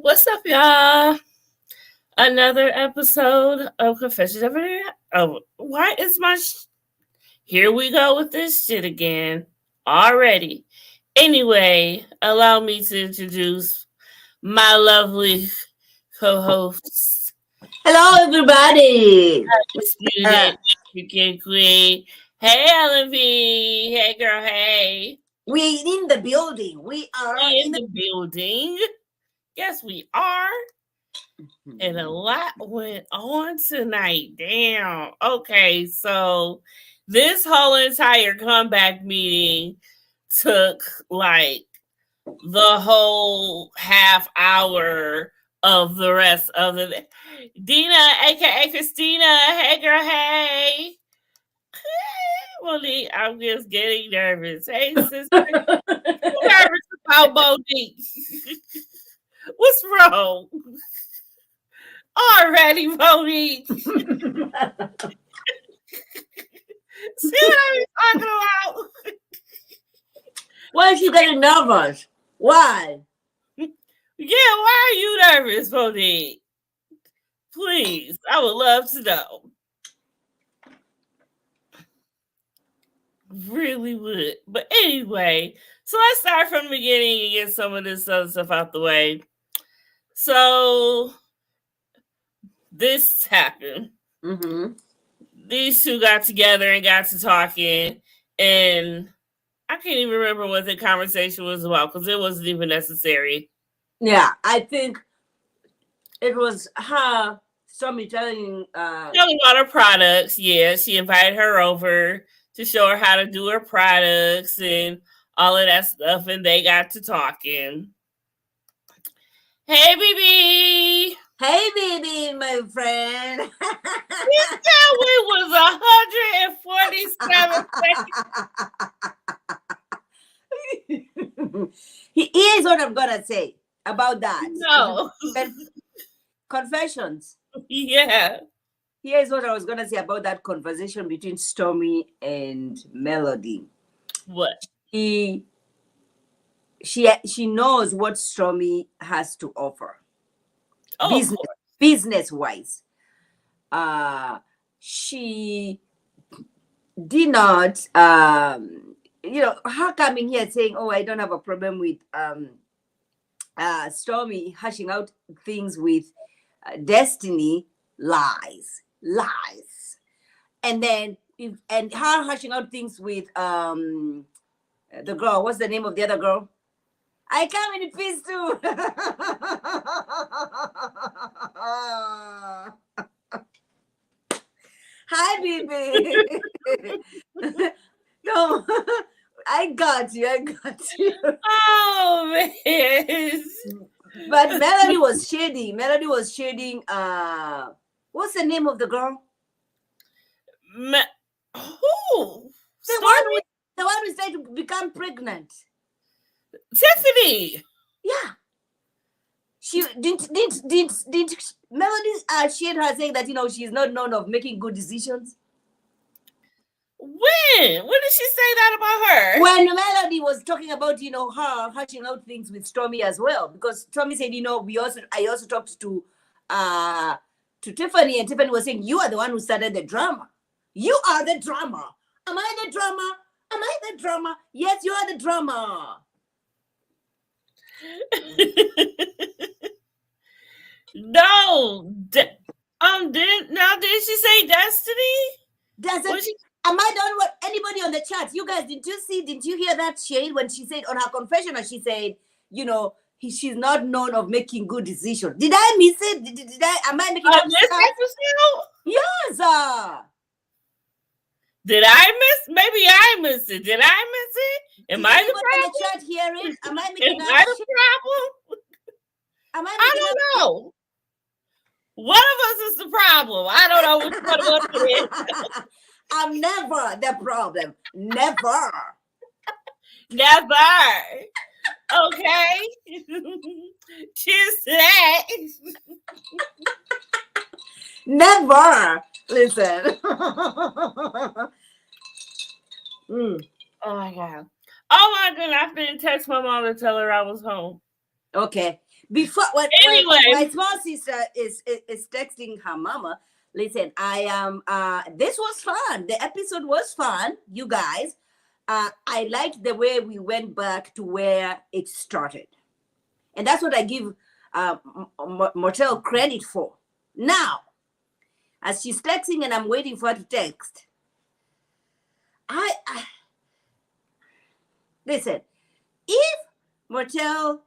What's up, y'all? Another episode of Confessionsofarealityqueen. Oh, why is my here we go with this shit again already. Anyway, allow me to introduce my lovely co-hosts. Hello, everybody. Disputed African Queen. Hey, Lamh. Hey, girl. Hey. We in the building. We are in the building. Yes, we are. And a lot went on tonight. Damn. Okay, so this whole entire comeback meeting took like the whole half hour of the rest of the Dina, aka Christina. Hey, girl. Hey. Monique, I'm just getting nervous. Hey, sister. I'm nervous about Monique. What's wrong? Already, Monique. See what I'm talking about? Why is she getting nervous? Why? Yeah, why are you nervous, Monique? Please, I would love to know. Really would. But anyway, so let's start from the beginning and get some of this other stuff out the way. So this happened. Mm-hmm. These two got together and got to talking, and I can't even remember what the conversation was about because it wasn't even necessary. Yeah, I think it was her Stormy telling about her products. Yeah, she invited her over to show her how to do her products and all of that stuff, and they got to talking. Hey, baby. Hey, baby, my friend. This time we was 147 seconds. Here's what I'm gonna say about that. No. Confessions. Yeah. Here's what I was gonna say about that conversation between Stormy and Melody. What? She knows what Stormy has to offer. Oh, business wise. She did not her coming here saying, oh, I don't have a problem with Stormy hashing out things with Destiny. Lies. And then her hashing out things with the girl. What's the name of the other girl? I come in peace too. Hi, baby. No, I got you. Oh, man. But Melody was shading. What's the name of the girl? Who? The one who's trying to become pregnant. Tiffany. Yeah. She didn't Melody shade her saying that she's not known of making good decisions. When did she say that about her? When Melody was talking about her hashing out things with Stormy as well, because Stormy said I also talked to Tiffany, and Tiffany was saying you are the one who started the drama. You are the drama. Am I the drama? Am I the drama? Yes, you are the drama. No. Did she say Destiny? Am I done with anybody on the chat? You guys, didn't you hear that shade when she said on her confessional, she said, she's not known of making good decisions. Did I miss it? Am I making up stuff? Yes. Did I miss? Maybe I missed it. Did I miss it? Am I the problem? In the chat hearing? Am I making Am I the problem? Am I don't know. One of us is the problem. I don't know which one of us it is. I'm never the problem. Never. Okay. Cheers to that. Never. Listen. Oh my God. Oh my goodness. I didn't text my mom to tell her I was home. Okay. Before when Anyway, my small sister is texting her mama, listen, I am this was fun. The episode was fun, you guys. I liked the way we went back to where it started. And that's what I give Mortel credit for. Now, as she's texting and I'm waiting for her to text, I listen, if Mortel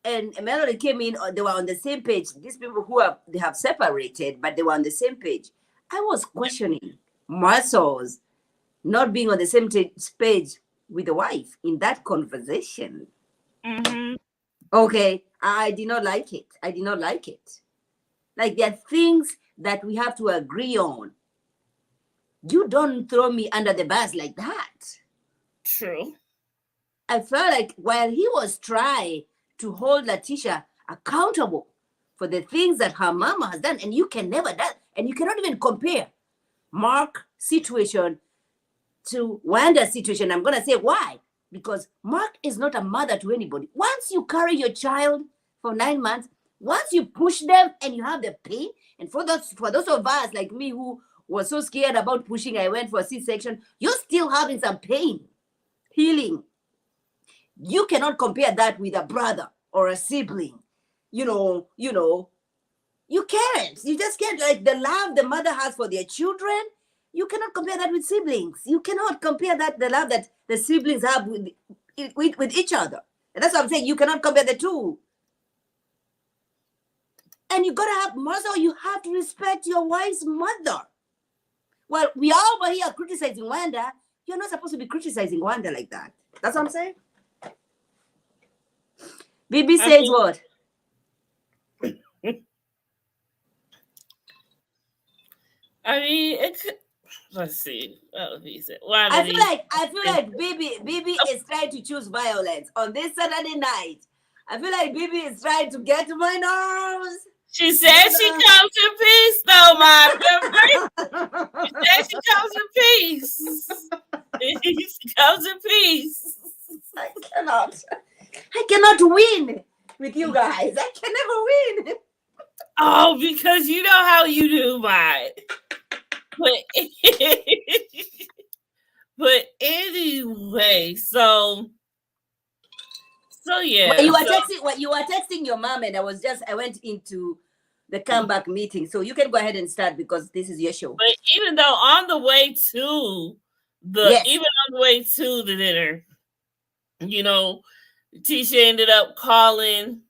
and Melody came in, they were on the same page. These people they have separated, but they were on the same page. I was questioning Marcel's not being on the same page with the wife in that conversation. mm-hmm. Okay, I did not like it. I did not like it. Like, there are things that we have to agree on. You don't throw me under the bus like that. True. I felt like while he was trying to hold Letitia accountable for the things that her mama has done, and you can never do, and you cannot even compare Mark's situation to Wanda's situation. I'm going to say why. Because Mark is not a mother to anybody. Once you carry your child for 9 months, once you push them and you have the pain, and for those of us like me who was so scared about pushing, I went for a C-section, you're still having some pain, healing. You cannot compare that with a brother or a sibling. You can't. You just can't. Like, the love the mother has for their children, you cannot compare that with siblings. You cannot compare that, the love that the siblings have with each other. And that's what I'm saying. You cannot compare the two. And you gotta have, Marcel, you have to respect your wife's mother. Well, we all over here criticizing Wanda. You're not supposed to be criticizing Wanda like that. That's what I'm saying. Bibi says what? I mean, let's see. What he said. I feel like Bibi is trying to choose violence on this Saturday night. I feel like Bibi is trying to get to my nerves. She said she comes in peace, though, Mom. She said she comes in peace. She comes in peace. I cannot win with you guys. I can never win. Oh, because you know how you do, mine. But anyway, so yeah. You were texting your mom, and I went into the comeback meeting. So you can go ahead and start because this is your show. But even though on the way to the dinner, Tisha ended up calling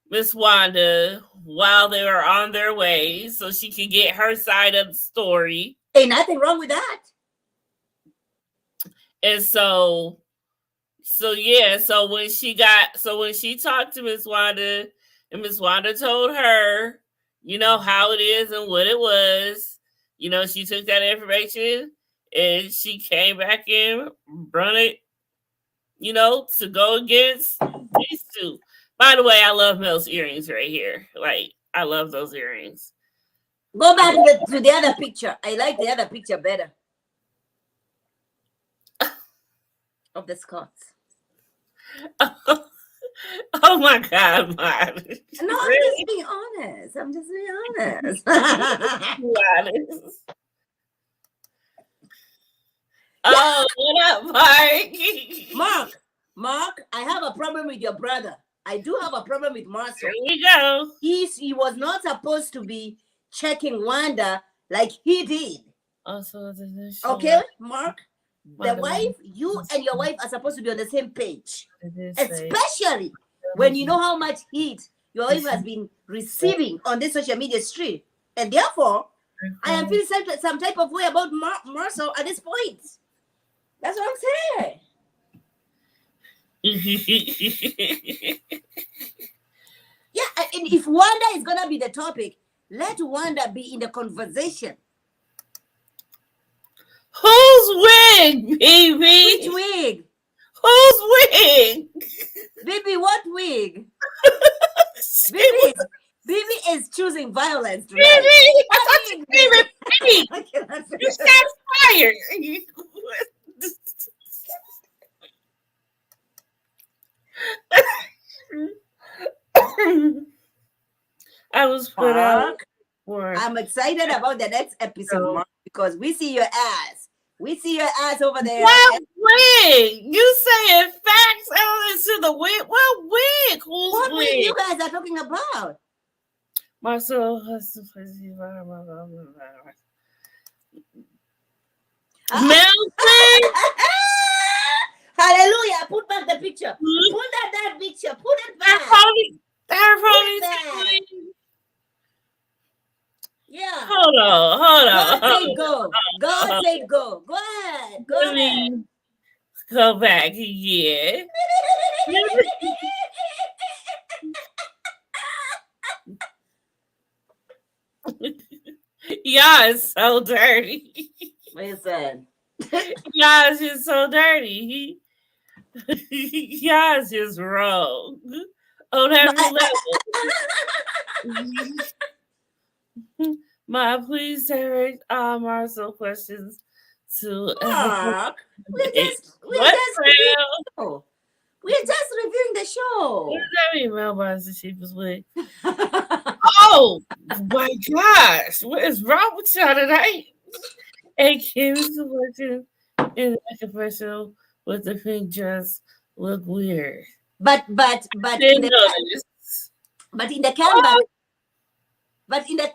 Miss Wanda while they were on their way so she could get her side of the story. Ain't nothing wrong with that. And so when she talked to Miss Wanda, and Miss Wanda told her, how it is and what it was, she took that information and she came back in, run it, to go against these two. By the way, I love Mel's earrings right here. Like, I love those earrings. Go back to the other picture. I like the other picture better. Of the Scots. Oh my God, man. No, I'm just being honest. Oh, what up, Mark, I have a problem with your brother. I do have a problem with Marcel. There you go. He was not supposed to be checking Wanda like he did. Also, okay, Mark? The wife, you and your wife are supposed to be on the same page. Especially when you know how much heat your wife has been receiving on this social media stream. And therefore, I am feeling some type of way about Marcel at this point. That's what I'm saying. Yeah, and if Wanda is going to be the topic, let Wanda be in the conversation. Whose wig, baby? Which wig? Whose wig? Baby, what wig? Baby is choosing violence tonight. Baby, I thought you favorite baby. You shot fired. I was put out Mark, for. I'm excited about the next episode, Mark, because we see your ass. We see your ass over there. What wig? You saying facts out into the wig? What wig? Who's What wig? wig you guys are talking about? Marcel. Melton. Hallelujah. Put back the picture. Put that picture. Put it back. Her ponytail. Yeah. Hold on. God said go. God said go. Go ahead. Go ahead. Go back. Yeah. Y'all is so dirty. Listen. Y'all is just so dirty. Y'all is just wrong on every level. Ma, please direct Marcel questions to Mark. We're just reviewing the show. What does that mean? Mailbox the cheapest wig. Oh my gosh, what is wrong with y'all tonight? And Kim's working in the confessional with the pink dress look weird. But in the camera. But in the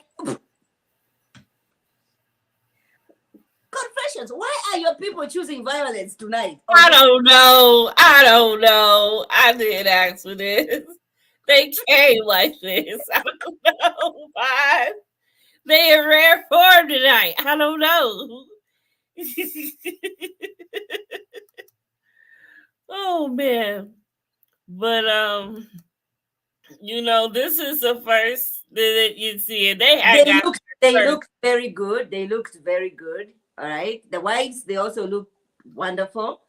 Confessions, why are your people choosing violence tonight? I don't know. I didn't ask for this. They came like this. I don't know why. They in rare form tonight. I don't know. Oh man. But this is the first that you see it. They looked very good. They looked very good. All right. The wives, they also look wonderful.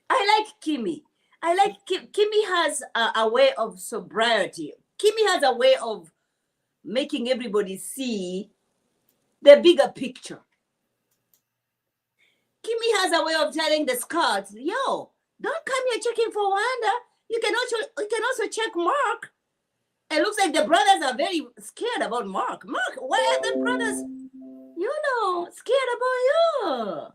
I like Kimmy. I like Kimmy has a way of sobriety. Kimmy has a way of making everybody see the bigger picture. Kimmy has a way of telling the Scots, yo, don't come here checking for Wanda. You can also check Mark. It looks like the brothers are very scared about Mark. Mark, why are the brothers, scared about you?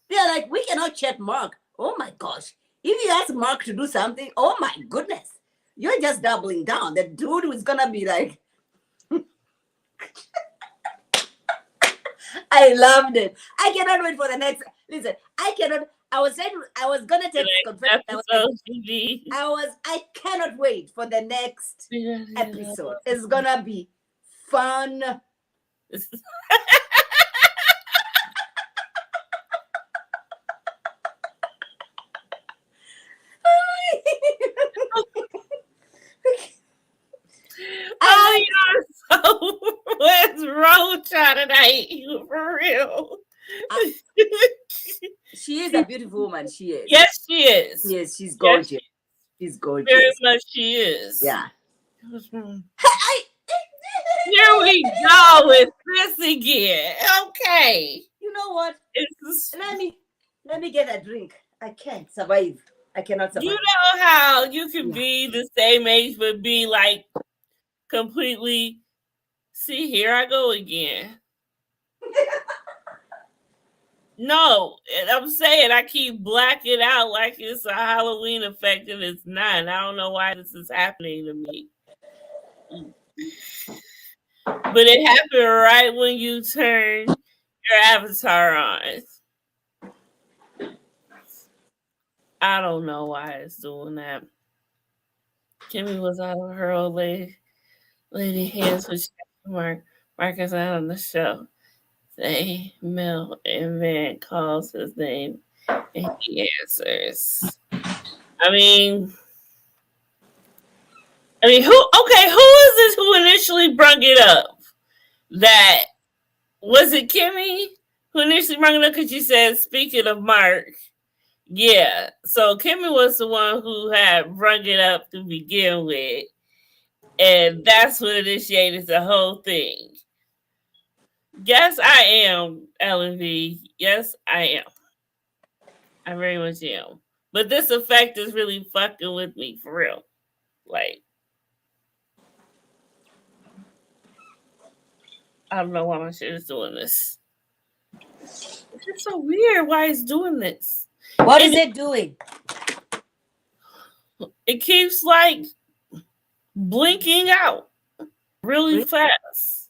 They're like, we cannot check Mark. Oh my gosh. If you ask Mark to do something, oh my goodness. You're just doubling down. The dude is gonna be like, I loved it. I cannot wait for the next. Listen, I was gonna take confession. I cannot wait for the next episode. It's gonna be fun. What's wrong with y'all tonight? For real. She is a beautiful woman. She is. Yes, she is. Yes, she's gorgeous. She's gorgeous. Very much she is. Yeah. Here we go with this again. Okay. You know what? Let me get a drink. I can't survive. I cannot survive. You know how you can be the same age but be like completely. See, here I go again. No, I'm saying I keep blacking out like it's a Halloween effect and it's not. I don't know why this is happening to me. But it happened right when you turn your avatar on. I don't know why it's doing that. Kimmy was out of her old lady hands with Marcus out on the show. Say Mel and Van calls his name and he answers. I mean, who is this who initially brought it up? That was it Kimmy who initially brought it up because she said, speaking of Mark, yeah. So Kimmy was the one who had brought it up to begin with. And that's what initiated the whole thing. Yes, I am, Ellen V. Yes, I am. I very much am. But this effect is really fucking with me for real. Like, I don't know why my shit is doing this. It's just so weird why it's doing this. What is it doing? It keeps like blinking out really fast.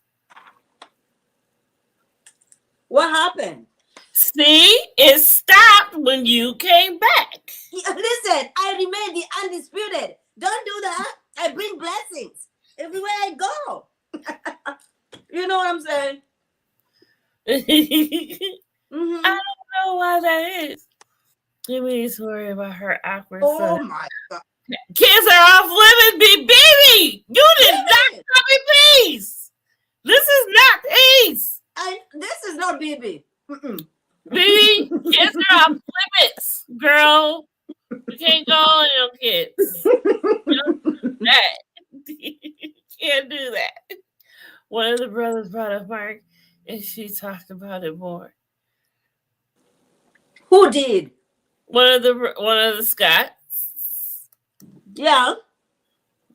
What happened? See, it stopped when you came back. Listen, I remain the undisputed. Don't do that. I bring blessings everywhere I go. You know what I'm saying? I don't know why that is. Let me just worry about her awkward Oh son. my God. Kids are off limits, baby. You did not copy peace. This is not peace. This is not BB. Baby, kids are off limits, girl. You can't go on your kids. You don't do that. You can't do that. One of the brothers brought up Mark, and she talked about it more. Who did? One of the Scots. Yeah.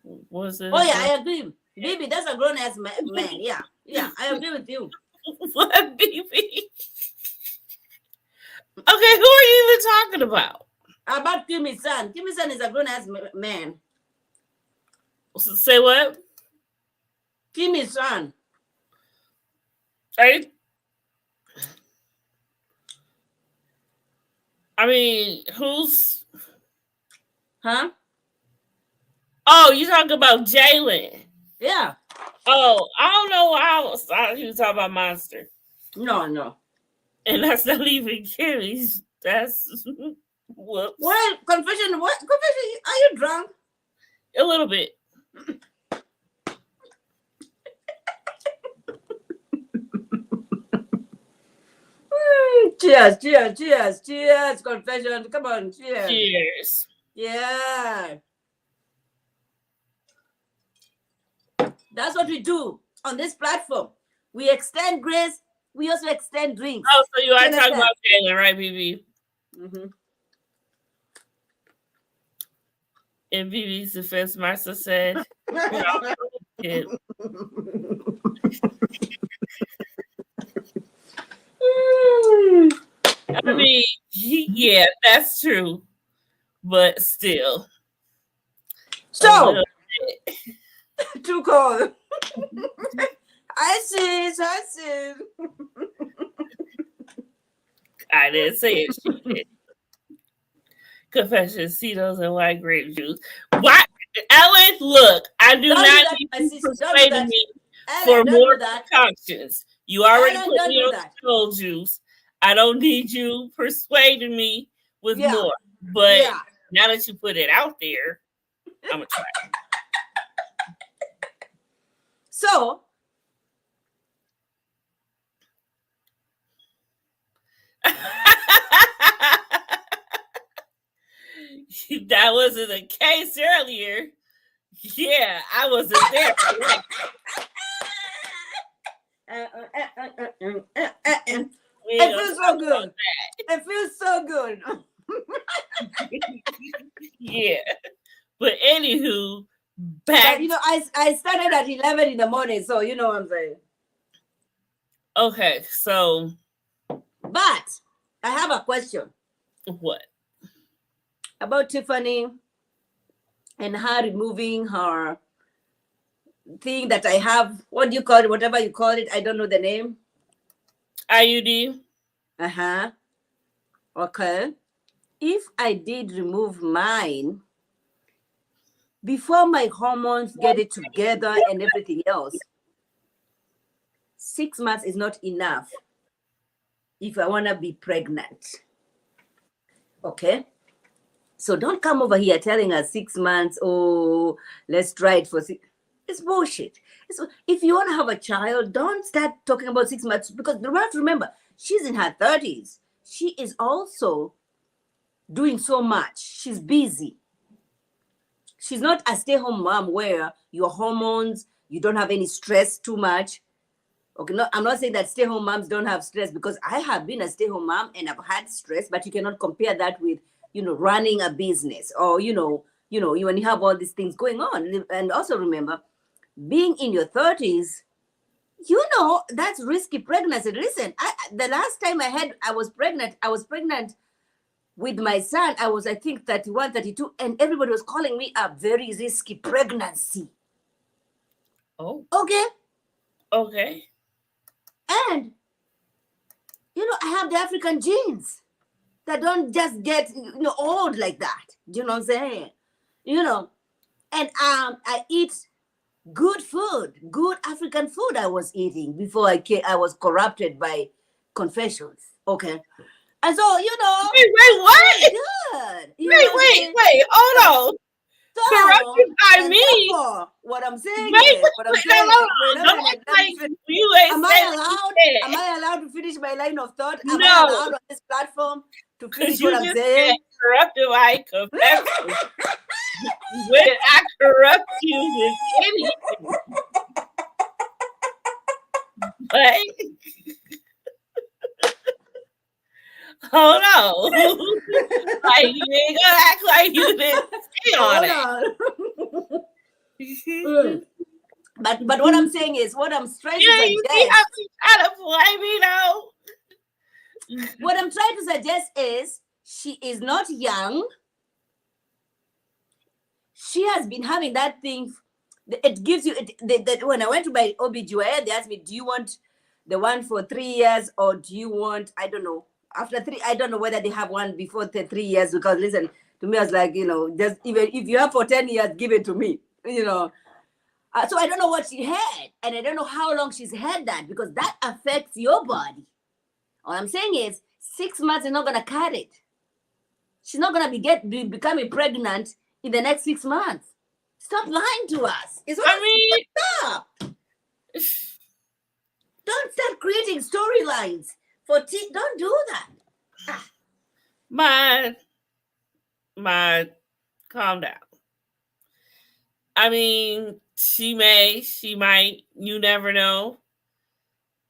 Was it? Oh yeah, I agree. BB, that's a grown ass man. Yeah, I agree with you. What, BB? Okay, who are you even talking about? About Kimmy's son. Kimmy's son is a grown ass man. Say what? Kimmy's son. Right? I mean, who's? Huh? Oh, you talking about Jalen? Yeah. Oh, I don't know why he was talking about Monster. No. And that's not even Kimmy's. That's whoops. What? Confession? What? Confession? Are you drunk? A little bit. Cheers. Confession. Come on, cheers. Cheers. Yeah. That's what we do on this platform. We extend grace. We also extend drinks. Oh, so you are talking about Jalen, right, BB? Mm-hmm. In BB's defense, Martha said, I mean, yeah, that's true. But still. So, too cold. I see. I didn't say it. She did. Confession, Cetos, and white grape juice. What? Ellen, look, I do not need you persuading me for more concoctions. You already put me on soul juice. I don't need you persuading me with more. But now that you put it out there, I'm going to try. So, that wasn't the case earlier. Yeah, I wasn't there. It feels so good. It feels so good. Yeah. But anywho, back. But, I started at 11 in the morning, so you know what I'm saying. Okay, so. But I have a question. What? About Tiffany and her removing her thing that I have. What do you call it? Whatever you call it. I don't know the name. IUD. Uh-huh. Okay. If I did remove mine, before my hormones get it together and everything else, 6 months is not enough if I want to be pregnant. Okay? So don't come over here telling us 6 months, oh, let's try it for 6. It's bullshit. If you want to have a child, don't start talking about 6 months, because you have to remember, she's in her 30s. She is also doing so much. She's busy. She's not a stay-home mom where your hormones, you don't have any stress too much. Okay, no, I'm not saying that stay-home moms don't have stress, because I have been a stay-home mom and I've had stress, but you cannot compare that with, running a business, or, when you have all these things going on. And also remember, being in your 30s, You know, that's risky pregnancy. Listen, the last time I was pregnant with my son. I was, I think, 31, 32, and everybody was calling me a very risky pregnancy. Oh. Okay. Okay. And, you know, I have the African genes that don't just get, you know, old like that. Do you know what I'm saying? You know, and I eat good food, good African food I was eating before I was corrupted by Confessions. Okay. And so, you know, Wait, what? good. You know what I'm saying? Wait, hold on. So, Corrupted by and me. therefore, what I'm saying Wait, is, no, don't act like you ain't am I allowed to finish my line of thought? Am I No. allowed on this platform to finish You what I'm just saying? said corrupted by Confessions. When I corrupt you with anything. But hold on. Like you ain't gonna act like you didn't stay on it. But what I'm saying is, what I'm trying to suggest. You see how she trying to play me though? What I'm trying to suggest is she is not young. She has been having that thing. It gives you when I went to my OBGYN, they asked me, do you want the one for 3 years or do you want, I don't know, after 3, I don't know whether they have one before the 3 years, because listen to me, I was like, you know, just even if you have for 10 years, give it to me, you know. So I don't know what she had, and I don't know how long she's had that, because that affects your body. All I'm saying is 6 months is not gonna cut it. She's not gonna be becoming pregnant in the next 6 months. Stop lying to us. Stop. Don't start creating storylines for don't do that. Calm down. I mean, she might, you never know.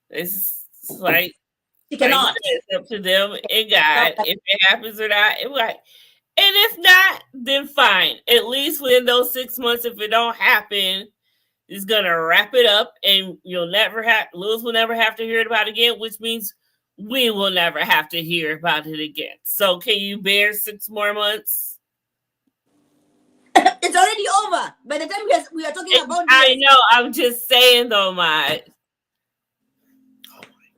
It's like she cannot. It's up to them and God. If it happens or not, it might. And if not, then fine. At least within those 6 months, if it don't happen, it's gonna wrap it up, and Lewis will never have to hear about it again, which means we will never have to hear about it again. So, can you bear 6 more months? It's already over. By the time we are talking about this. I know. I'm just saying, though, my. Oh my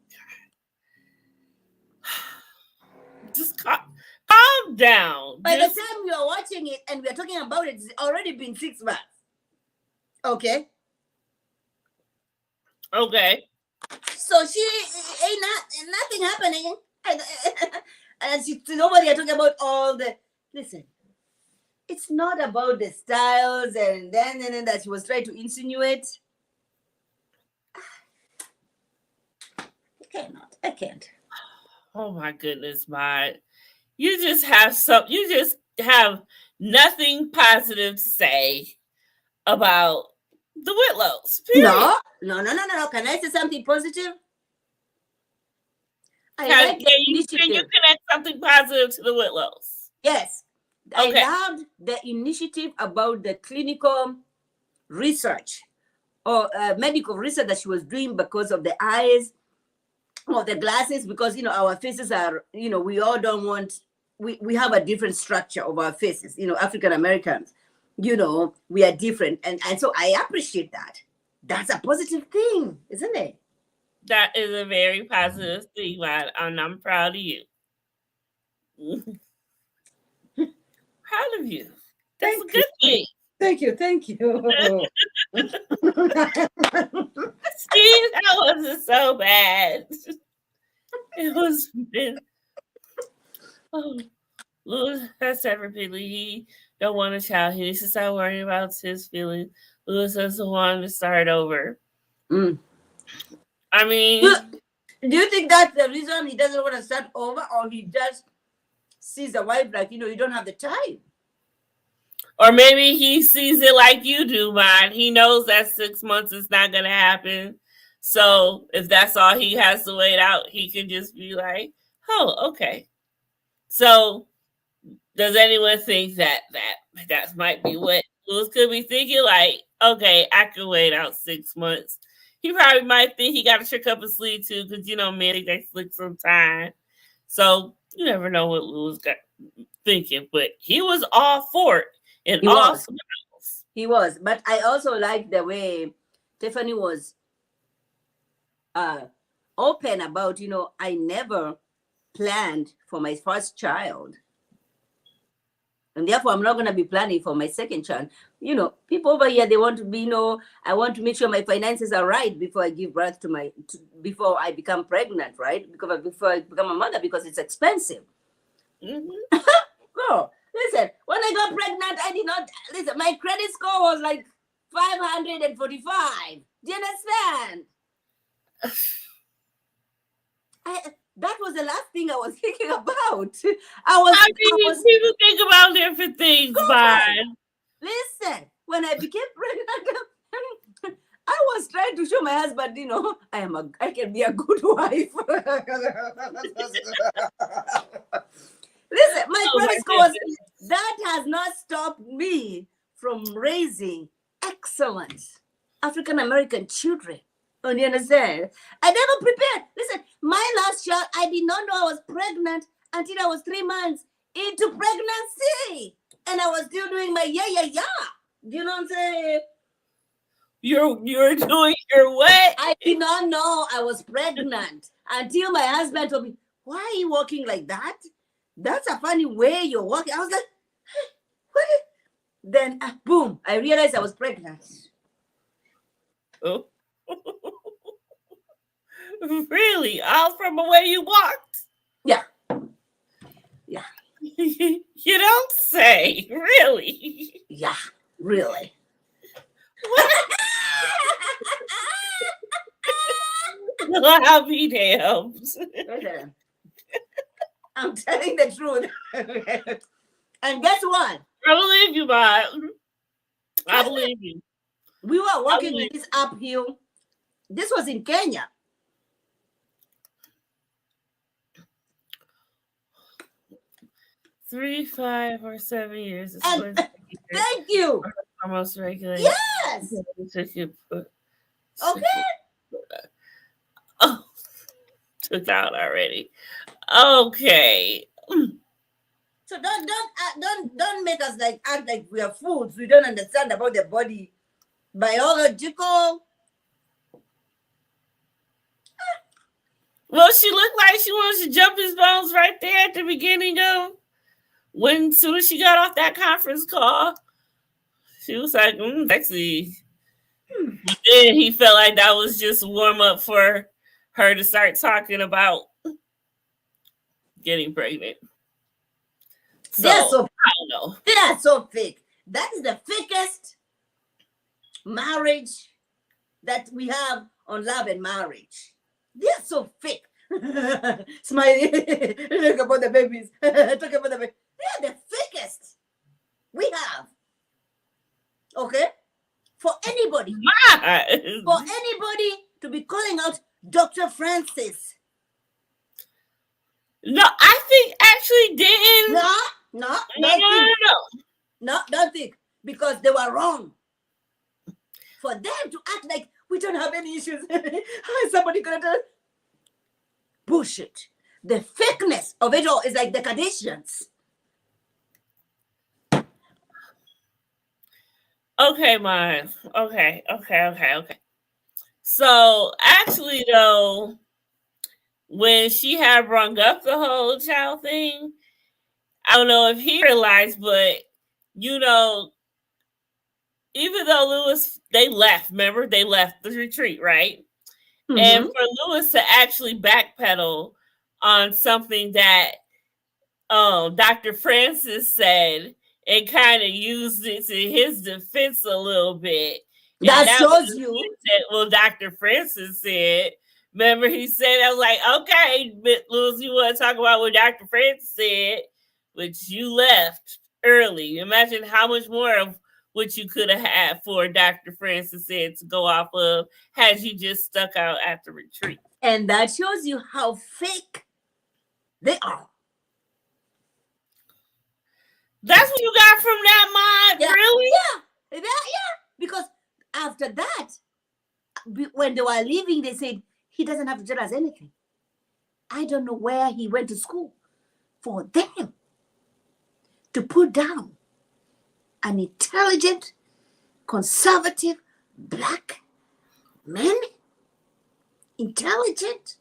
God. Just calm down. By the time we are watching it and we are talking about it, it's already been 6 months. Okay. Okay. So she ain't nothing happening. And nobody are talking about all the. Listen, it's not about the styles and then that she was trying to insinuate. I can't. Oh my goodness, Maud. You just have nothing positive to say about the Whitlows. Period. No. Can I say something positive? Can you connect something positive to the Whitlows? Yes. Okay. I loved the initiative about the clinical research or medical research that she was doing because of the eyes or the glasses, because, you know, our faces are, you know, we all don't want, we have a different structure of our faces, you know, African Americans, you know, we are different. And so I appreciate that. That's a positive thing, isn't it? That is a very positive thing, and I'm proud of you. Proud of you. That's a good thing. Thank you. Steve, that wasn't so bad. It was. Lewis has said repeatedly he don't want a child. He needs to start worrying about his feelings. Lewis doesn't want to start over. I mean, do you think that's the reason he doesn't want to start over, or he just sees the wife like, you know, you don't have the time? Or maybe he sees it like you do, man. He knows that 6 months is not going to happen. So if that's all he has to wait out, he can just be like, oh, okay. So does anyone think that might be what Lewis could be thinking? Like, okay, I can wait out 6 months. he probably might think he got a trick up his sleeve too, because men think they slick sometimes. So you never know what Lewis got thinking, but he was all for it and He all was. smiles. He was. But I also like the way Tiffany was open about, I never planned for my first child. And therefore, I'm not going to be planning for my second child. People over here, they want to be, I want to make sure my finances are right before I give birth before I become pregnant, right? Before I become a mother, because it's expensive. Mm-hmm. Girl, listen, when I got pregnant, I did not, listen, my credit score was like 545. Do you understand? That was the last thing I was thinking about. People think about different things, but listen, when I became pregnant, I was trying to show my husband, I can be a good wife. Listen, my credit scores, that has not stopped me from raising excellent African American children. Oh, you understand? I never prepared. Listen, my last child, I did not know I was pregnant until I was 3 months into pregnancy. And I was still doing my yeah. Do you know what I'm saying? You're doing your what? I did not know I was pregnant until my husband told me, why are you walking like that? That's a funny way you're walking. I was like, hey, what? Then, boom, I realized I was pregnant. Oh. Really? All from the way you walked? Yeah. You don't say. Really? Yeah, really. I'll be damned. I'm telling the truth. And guess what? I believe you, Bob. I believe you. We were walking in this uphill. This was in Kenya. 3, 5, or 7 years. And thank you. Almost regular. Yes. Okay. Oh, took out already. Okay. So don't make us act like we are fools. We don't understand about the body biological. Well, she looked like she wanted to jump his bones right there at the beginning of as soon as she got off that conference call. She was like, sexy. But then he felt like that was just warm up for her to start talking about getting pregnant. So, I don't know. They are so fake. That is the fakest marriage that we have on Love and Marriage. They're so fake. Smiley. Talk about the babies. Talk about the babies. They're the fakest we have. Okay? For anybody. For anybody to be calling out Dr. Francis. No, I think actually didn't. No, don't think. Because they were wrong. For them to act like we don't have any issues. Somebody could have done bullshit. The fakeness of it all is like the Kardashians. Okay, Mom. Okay. So actually, though, when she had brung up the whole child thing, I don't know if he realized, but even though Lewis, they left. Remember, they left the retreat, right? Mm-hmm. And for Lewis to actually backpedal on something that Dr. Francis said and kind of used it to his defense a little bit. That shows you. Well, Dr. Francis said, remember he said, I was like, okay, Lewis, you want to talk about what Dr. Francis said, which you left early. Imagine how much more of what you could have had for Dr. Francis said to go off of had you just stuck out at the retreat. And that shows you how fake they are. That's what you got from that, Mom? Yeah. Really? Yeah. Because after that, when they were leaving, they said, he doesn't have to tell us anything. I don't know where he went to school for them to put down an intelligent, conservative, black man. Intelligent.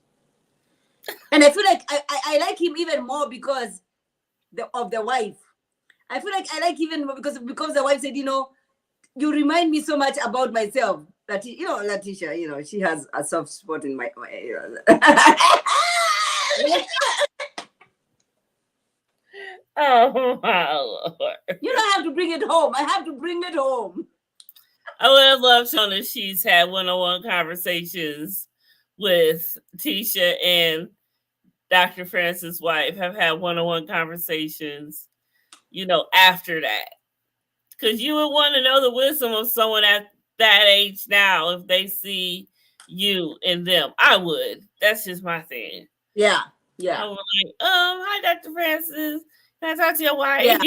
And I feel like I like him even more because of the wife. I feel like I like even more because the wife said, you remind me so much about myself. That Letitia, she has a soft spot in my Oh my Lord. You don't have to bring it home. I have to bring it home. I would have loved to know that she's had one-on-one conversations with Tisha, and Dr. Francis' wife have had one-on-one conversations, after that. Because you would want to know the wisdom of someone at that age now if they see you in them. I would. That's just my thing. Yeah. I was like, hi, Dr. Francis. Can I talk to your wife? Yeah.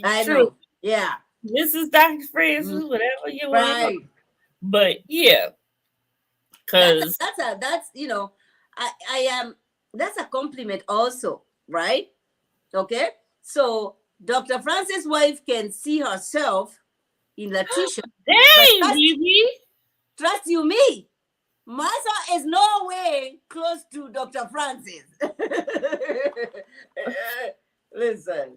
I know. Yeah. This is Dr. Francis, whatever you want. Right. But yeah. Because that's a compliment also, right? Okay. So Dr. Francis' wife can see herself in Letitia. Dang, baby. Trust you me. Martha is no way close to Dr. Francis. Listen.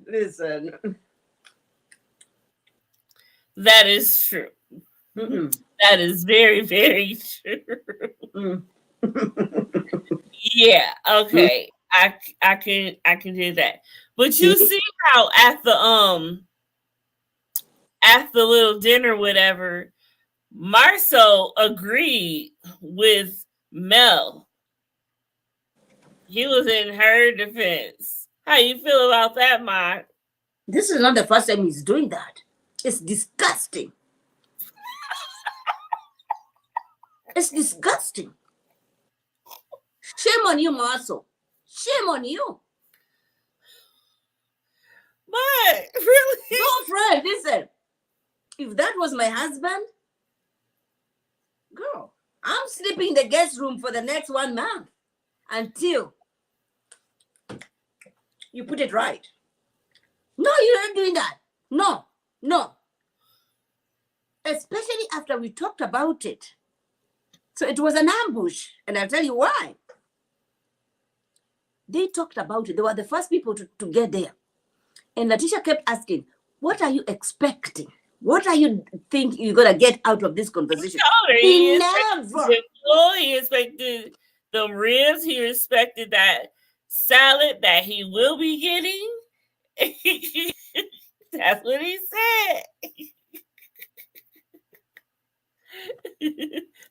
That is true. That is very, very true. Yeah. Okay. I can do that. But you see how at the little dinner, whatever, Marceau agreed with Mel. He was in her defense. How you feel about that, Mark? This is not the first time he's doing that. It's disgusting. It's disgusting. Shame on you, Marceau. Shame on you. But really? No, Fred, listen. If that was my husband, girl, I'm sleeping in the guest room for the next 1 month until you put it right. No, you're not doing that. No. Especially after we talked about it. So it was an ambush, and I'll tell you why. They talked about it. They were the first people to get there. And Letitia kept asking, what are you expecting? What are you think you're going to get out of this conversation? He never. He expected the ribs. He expected that salad that he will be getting. That's what he said.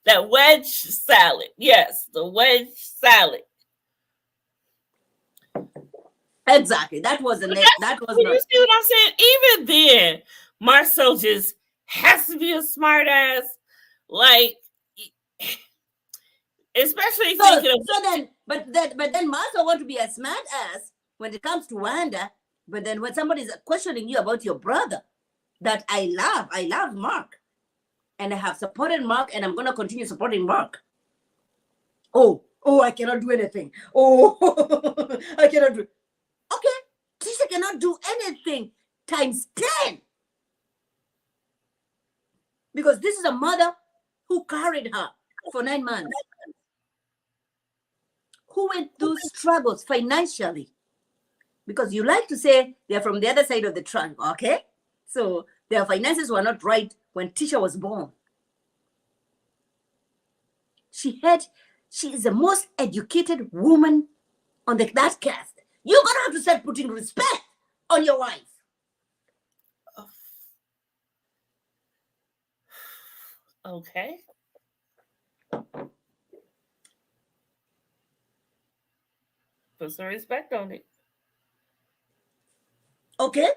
That wedge salad. Yes, the wedge salad. Exactly. That was the next. That was not. You see what I'm saying? Even then, Marceau just has to be a smart ass. Like, especially thinking of. So then, but then Marceau want to be a smart ass when it comes to Wanda. But then when somebody's questioning you about your brother, that I love Mark, and I have supported Mark, and I'm gonna continue supporting Mark. Oh, I cannot do anything. Oh, I cannot do. Okay, Tisha cannot do anything times 10. Because this is a mother who carried her for 9 months. Who went through struggles financially. Because you like to say they're from the other side of the track, okay? So their finances were not right when Tisha was born. She is the most educated woman on that cast. You're going to have to start putting respect on your wife. Okay. Put some respect on it. Okay.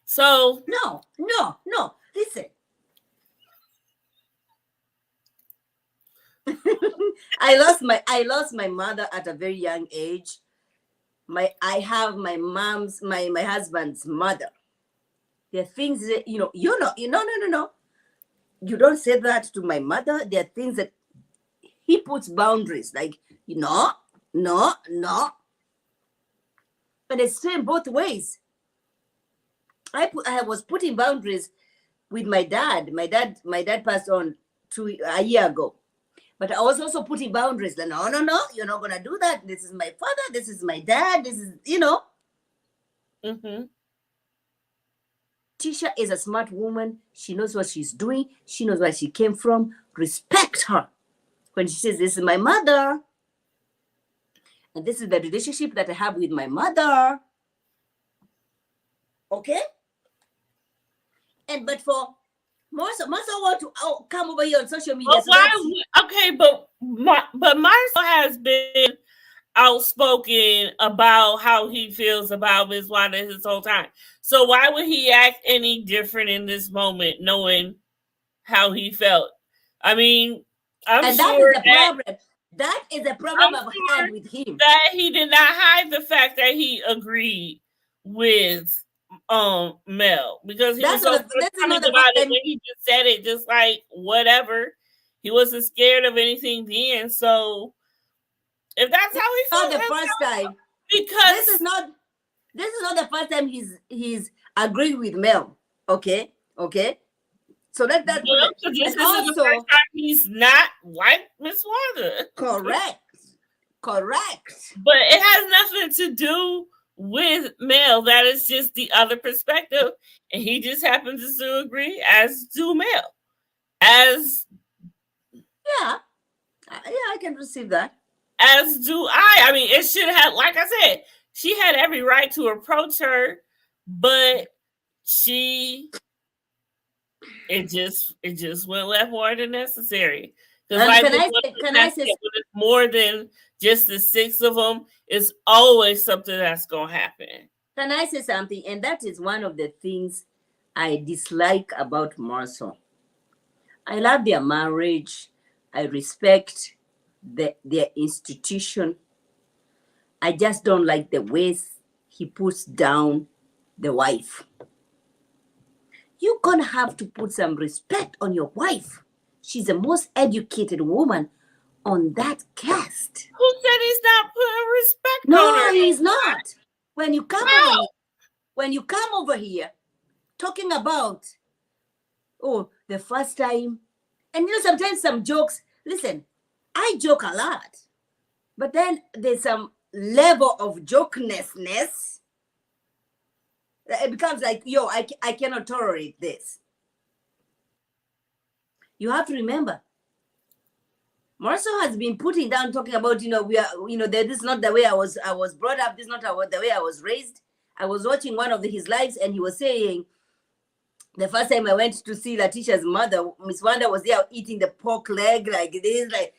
So no. Listen. I lost my mother at a very young age. I have my husband's mother. There are things that, no, no. You don't say that to my mother. There are things that he puts boundaries, like, no. And it's same both ways. I was putting boundaries with my dad. My dad passed on a year ago. But I was also putting boundaries. Like, no, you're not gonna do that. This is my father, this is my dad, this is, Mm-hmm. Tisha is a smart woman. She knows what she's doing. She knows where she came from. Respect her. When she says, this is my mother, and this is the relationship that I have with my mother. Okay? But for Marcel want to come over here on social media. But Marcel has been outspoken about how he feels about Miss Wanda his whole time. So why would he act any different in this moment, knowing how he felt? I mean, that is the problem. That is the problem I've had with him. That he did not hide the fact that he agreed with Mel, because he was so funny about it when he just said it, just like whatever. He wasn't scared of anything then. So if that's how he felt, not the first time, because this is not the first time he's agreed with Mel. Okay. So this is the first time he's not like Miss Wanda. Correct. But it has nothing to do with Mel. That is just the other perspective, and he just happens to agree, as do Mel. I can receive that. As do I. I mean, it should have, like I said, she had every right to approach her, but it just went left more than necessary. Because can I say it's more than just the 6 of them, it's always something that's gonna happen. Can I say something? And that is one of the things I dislike about Marcel. I love their marriage. I respect their institution. I just don't like the ways he puts down the wife. You're gonna have to put some respect on your wife. She's the most educated woman on that cast. Who said he's not putting respect on her? No, he's not. When you come over here talking about, the first time, and sometimes some jokes. Listen, I joke a lot, but then there's some level of jokenessness. It becomes like, I cannot tolerate this. You have to remember, Marcel has been putting down, talking about, this is not the way I was brought up. This is not the way I was raised. I was watching one of his lives, and he was saying, the first time I went to see Latisha's mother, Miss Wanda was there eating the pork leg like this, like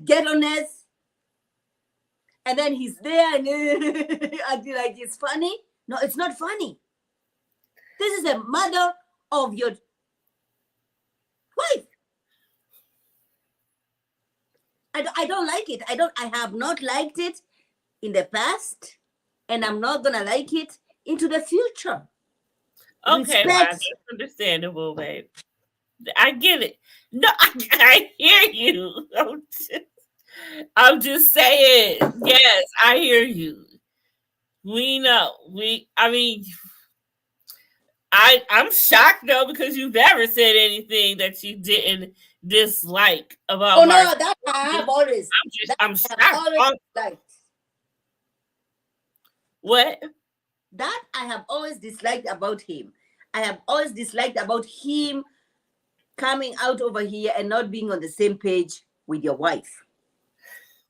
ghetto-ness. And then he's there and acting like it's funny. No, it's not funny. This is the mother of your wife. I don't like it. I have not liked it in the past, and I'm not gonna like it into the future. Okay, that's understandable, babe. I get it. No, I hear you. I'm just saying. Yes, I hear you. We know. I'm shocked though, because you've never said anything that you didn't dislike about. Oh no, that I have always. I'm shocked. What? That I have always disliked about him. I have always disliked about him coming out over here and not being on the same page with your wife.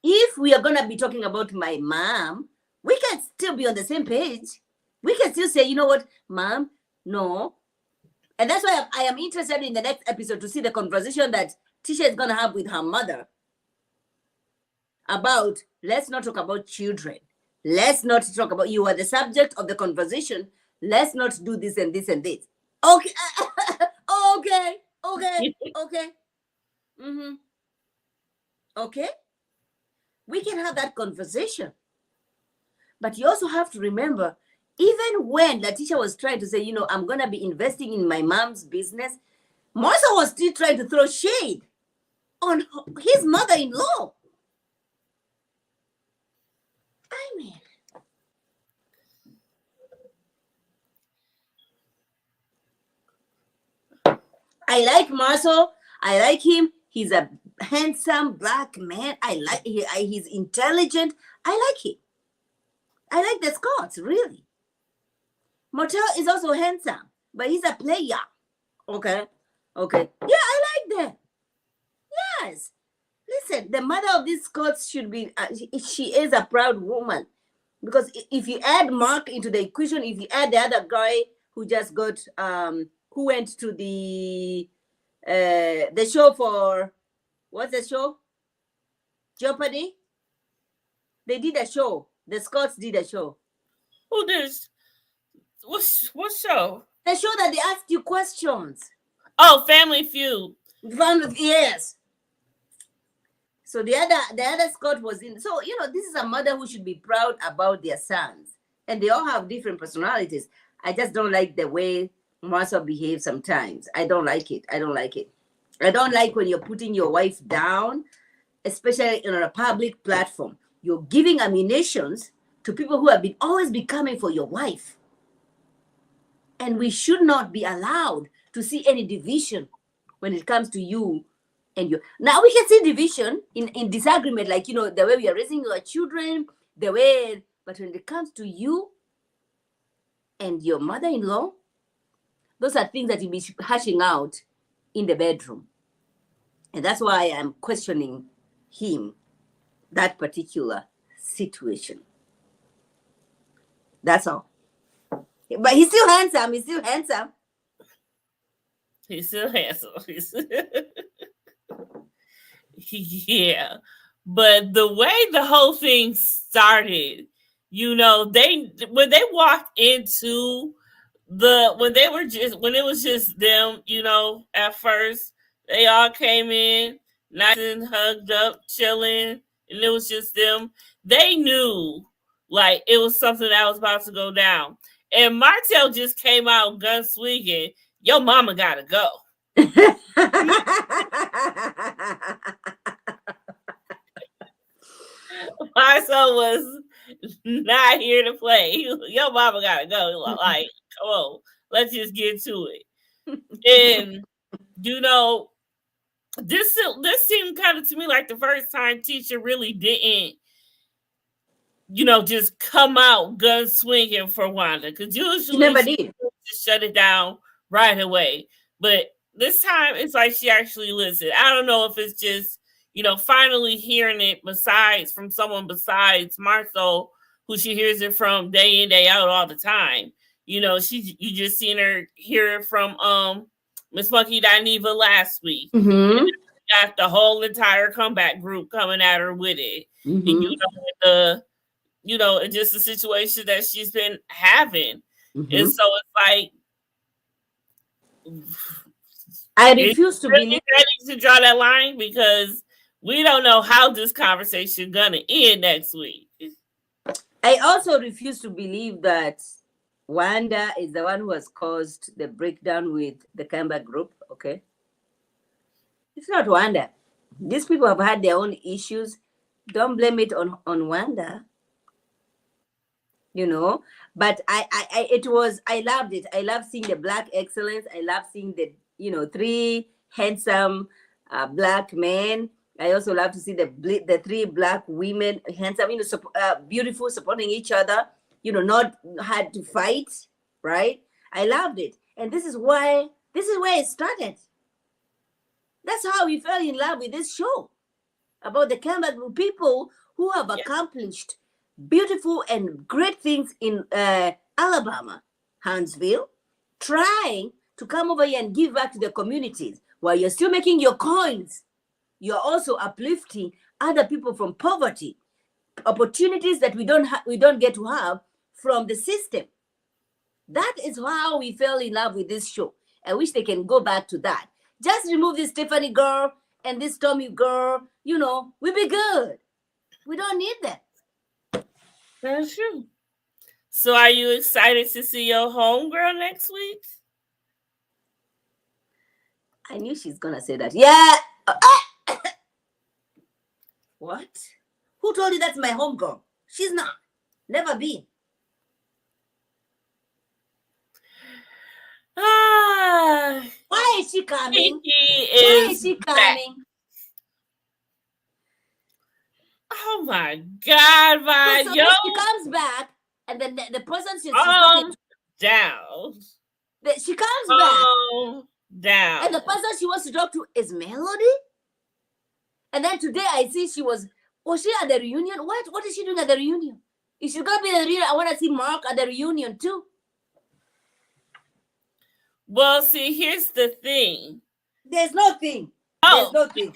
If we are gonna be talking about my mom, we can still be on the same page. We can still say, you know what, Mom, no. And that's why I am interested in the next episode to see the conversation that Tisha is gonna have with her mother about, let's not talk about children. Let's not talk about, you are the subject of the conversation. Let's not do this and this and this. Okay. Okay. Mm-hmm. Okay. We can have that conversation. But you also have to remember, even when Letitia was trying to say, you know, I'm going to be investing in my mom's business, Marcel was still trying to throw shade on his mother-in-law. I mean, I like Marcel. I like him. He's a handsome black man. He's intelligent. I like him. I like the Scots, really. Martel is also handsome, but he's a player. Okay. Yeah, I like that. Yes. Listen, the mother of these Scots should be, she is a proud woman. Because if you add Mark into the equation, if you add the other guy who just got, who went to the show for, what's the show? Jeopardy? They did a show. The Scots did a show. Who did? What show? The show that they ask you questions. Oh, Family Feud. Yes. So the other Scot was in. So, you know, this is a mother who should be proud about their sons. And they all have different personalities. I just don't like the way Marcel behaves sometimes. I don't like it. I don't like when you're putting your wife down, especially on a public platform. You're giving ammunitions to people who have always been coming for your wife. And we should not be allowed to see any division when it comes to you and you. Now we can see division in disagreement, like, you know, the way we are raising our children, but when it comes to you and your mother-in-law, those are things that you'll be hashing out in the bedroom. And that's why I'm questioning him, that particular situation. That's all. But he's still handsome. Yeah. But the way the whole thing started, you know, when they walked into when it was just them, you know, at first, they all came in nice and hugged up, chilling, and it was just them. They knew like it was something that was about to go down. And Martel just came out gun swinging. Your mama gotta go. Marcel was not here to play. Your mama gotta go. Like, come on, let's just get to it. And you know, this seemed kind of to me like the first time Tisha really didn't, you know, just come out gun swinging for Wanda, because usually she never did. Just shut it down right away. But this time it's like she actually listened. I don't know if it's just, you know, finally hearing it from someone besides Marcel, who she hears it from day in, day out all the time. You know, you just seen her hear it from Miss Monkey Dineva last week. Mm-hmm. And got the whole entire comeback group coming at her with it. Mm-hmm. And it's just a situation that she's been having. Mm-hmm. And so it's like, I refuse to believe to draw that line, because we don't know how this conversation is gonna end next week. I also refuse to believe that Wanda is the one who has caused the breakdown with the comeback group. Okay, it's not Wanda. These people have had their own issues. Don't blame it on Wanda. You know, but I loved it. I love seeing the black excellence. I love seeing the, you know, three handsome black men. I also love to see the three black women, handsome, you know, beautiful, supporting each other, you know, not had to fight, right? I loved it. And this is where it started. That's how we fell in love with this show, about the comeback people who have accomplished beautiful and great things in Alabama, Huntsville, trying to come over here and give back to the communities while you're still making your coins. You're also uplifting other people from poverty, opportunities that we don't get to have from the system. That is how we fell in love with this show. I wish they can go back to that. Just remove this Stephanie girl and this Tommy girl, you know, we'll be good. We don't need that. That's true. So are you excited to see your homegirl next week? I knew she's gonna say that. Yeah. What? Who told you that's my homegirl? She's not. Never been. Why is she coming? Why is she coming? Oh my God, my so yo! She comes back, and then the person she's talking down. She comes back down, and the person she wants to talk to is Melody. And then today I see she was she at the reunion? What is she doing at the reunion? If she's gonna be at the reunion, I want to see Mark at the reunion too. Well, see, here's the thing. There's no thing. There's no thing.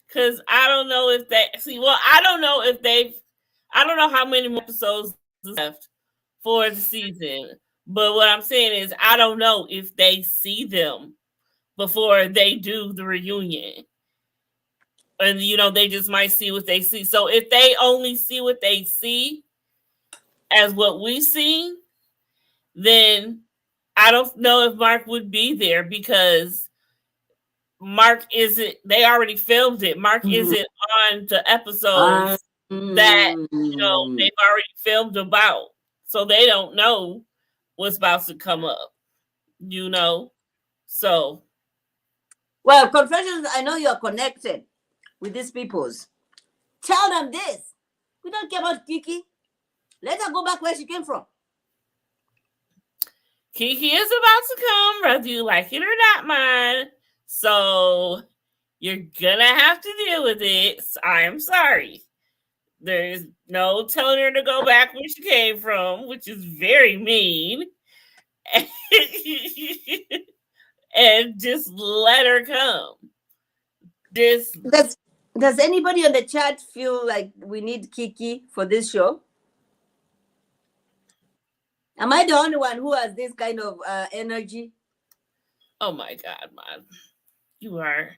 Because I don't know if they I don't know how many more episodes left for the season. But what I'm saying is I don't know if they see them before they do the reunion. And they just might see what they see. So if they only see what they see as what we see, then I don't know if Mark would be there because Mark isn't. They already filmed it. Mark isn't on the episodes that they've already filmed about, so they don't know what's about to come up. So. Well, Confessions, I know you're connected with these peoples. Tell them this. We don't care about Kiki. Let her go back where she came from. Kiki is about to come, whether you like it or not, man. So you're gonna have to deal with it. I am sorry. There's no telling her to go back where she came from, which is very mean. And just let her come. Does anybody on the chat feel like we need Kiki for this show? Am I the only one who has this kind of energy? Oh my God, man. You are.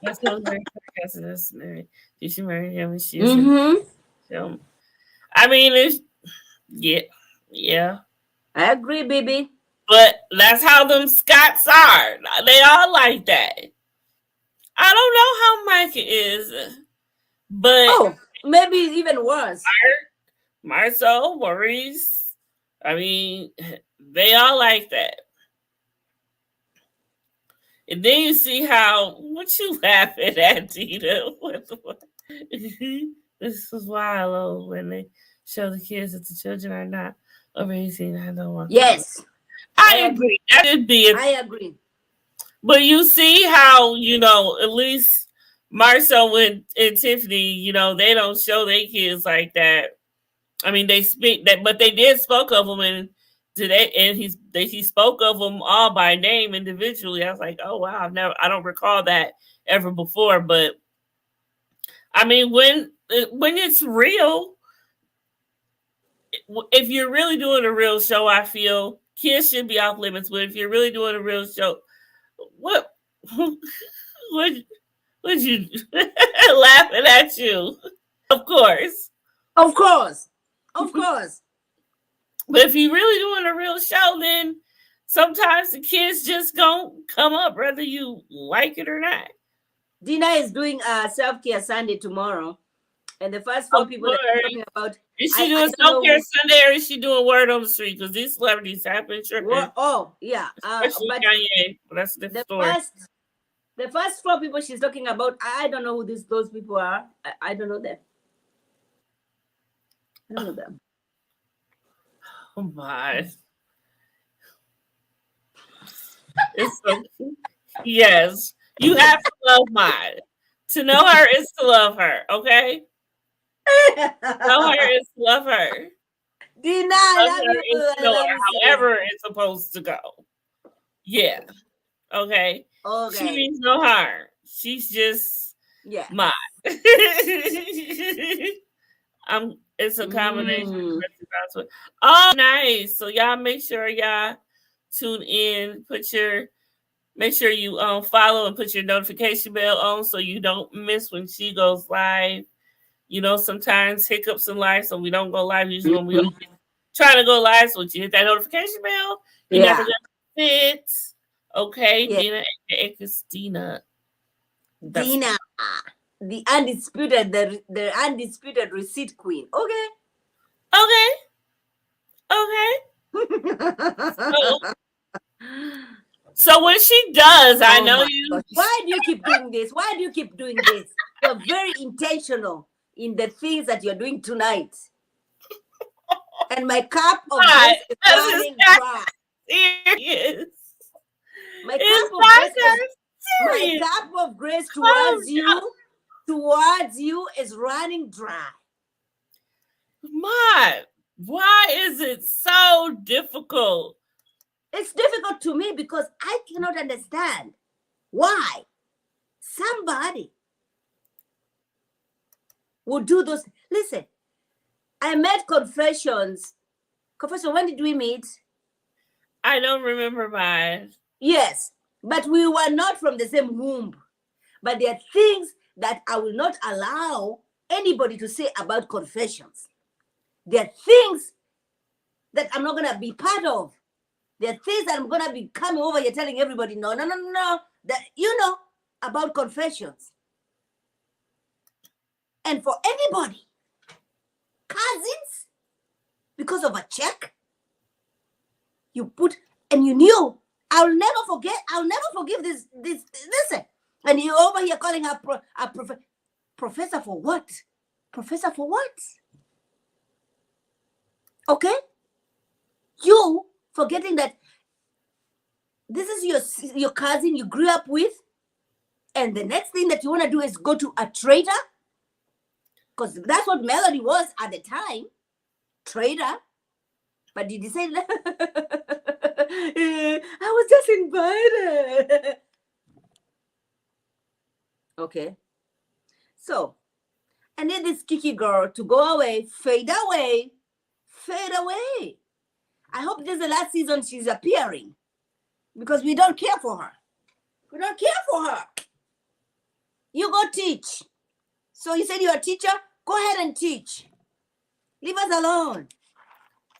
That's so very sarcastic. Did she marry him? And she's film. I mean, it's yeah. I agree, baby. But that's how them Scots are. They all like that. I don't know how Micah is, but maybe even worse. Marcel, Maurice. I mean, they all like that. And then you see what you laughing at, Tina? This is wild when they show the kids that the children are not over 18. I don't want. Yes, I agree. That should be. I agree. But you see how at least Marcel and Tiffany, they don't show their kids like that. I mean, they speak that, but they did spoke of them and today, and he spoke of them all by name individually. I was like, oh wow, I don't recall that ever before. But I mean, when it's real, if you're really doing a real show, I feel kids should be off limits. But if you're really doing a real show, what would you laughing at you? Of course. But if you're really doing a real show, then sometimes the kids just gonna come up whether you like it or not. Dina is doing a self-care Sunday tomorrow. And the first 4 people that are talking about... Is she doing self-care Sunday or is she doing word on the street? Because these celebrities have been tripping. Yeah. Especially Kanye. But that's the story. The first 4 people she's talking about, I don't know who those people are. I don't know them. I don't know them. Oh my. It's so cute. Yes. You have to love mine. To know her is to love her, okay? Know her is to love her. Dina, however it's supposed to go. Yeah. Okay. She means no harm. She's just mine. It's a combination. Oh, nice. So y'all make sure y'all tune in. Put your Make sure you follow and put your notification bell on so you don't miss when she goes live. You know, sometimes hiccups in life, so we don't go live usually when we trying to go live. So once you hit that notification bell, you never gonna fit. Okay, Yeah. Dina and Christina. Dina, the undisputed receipt queen. Okay. So when she does, I know you. Gosh. Why do you keep doing this? Why do you keep doing this? You're very intentional in the things that you're doing tonight. And my cup of grace is running dry. Serious. My cup of grace towards you is running dry. Why is it so difficult? It's difficult to me because I cannot understand why somebody would do those. Listen, I met Confession, when did we meet? I don't remember mine. Yes, but we were not from the same womb. But there are things that I will not allow anybody to say about Confessions. There are things that I'm not going to be part of. There are things that I'm going to be coming over here telling everybody, no, that about Confessions. And for anybody, cousins, because of a check, you put, and you knew, I'll never forgive this. Listen, and you over here calling her professor for what? Professor for what? Okay? You forgetting that this is your cousin you grew up with, and the next thing that you want to do is go to a traitor, because that's what Melody was at the time, traitor. But did you say I was just invited? Okay. So, I need this Kiki girl to go away, fade away. I hope this is the last season she's appearing, because we don't care for her. You go teach. So you said you're a teacher? Go ahead and teach. Leave us alone.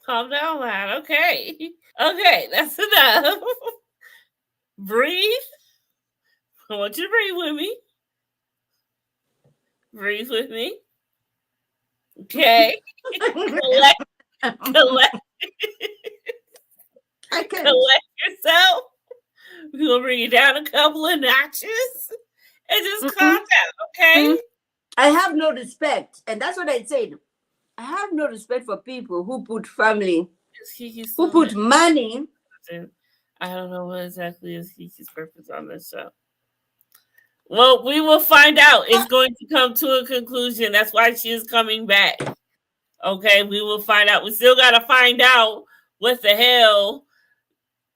Calm down, lad. Okay, that's enough. Breathe. I want you to breathe with me. Breathe with me. Okay. Collect yourself. We're going to bring you down a couple of notches and just calm down, okay? I have no respect. And that's what I said. I have no respect for people who put family, who put money. I don't know what exactly is Kiki's purpose on this show. Well, we will find out. It's going to come to a conclusion. That's why she is coming back. Okay, we will find out. We still got to find out what the hell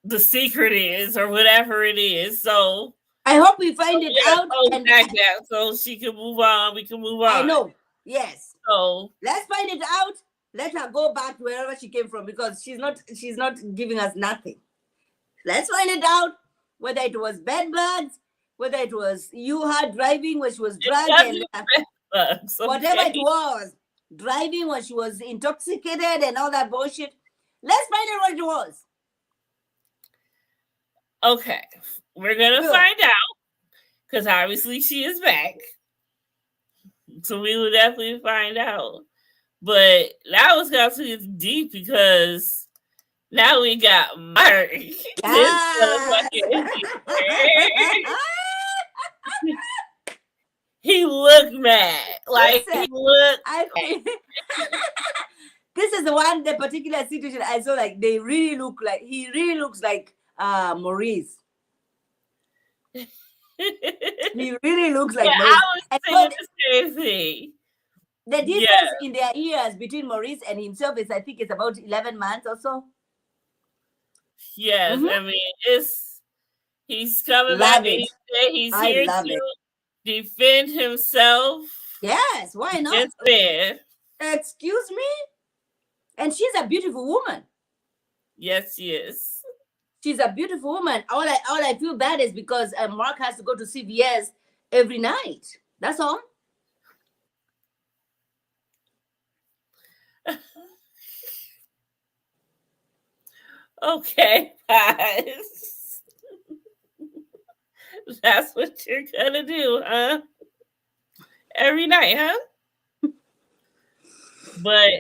the secret is or whatever it is. So I hope we find it out. And back down so she can move on. We can move on. I know. Yes. So let's find it out. Let her go back to wherever she came from, because she's not giving us nothing. Let's find it out, whether it was bed bugs, whether it was her driving when she was drunk, and whatever it was, driving when she was intoxicated and all that bullshit. Let's find out what it was. Okay, we're gonna find out, because obviously she is back. So we will definitely find out. But that was going to get deep, because now we got Mark. He looked mad. Like, he looked This is the particular situation I saw, like, he really looks like Maurice. He really looks like Maurice. I was saying the same thing. The difference in their years between Maurice and himself is, I think, it's about 11 months or so. Yes, I mean, he's coming back. He's here to defend himself. Yes, why not? Excuse me? And she's a beautiful woman. Yes, she is. She's a beautiful woman. All I feel bad is because Mark has to go to CVS every night. That's all. Okay, guys. That's what you're gonna do, huh? Every night, huh? But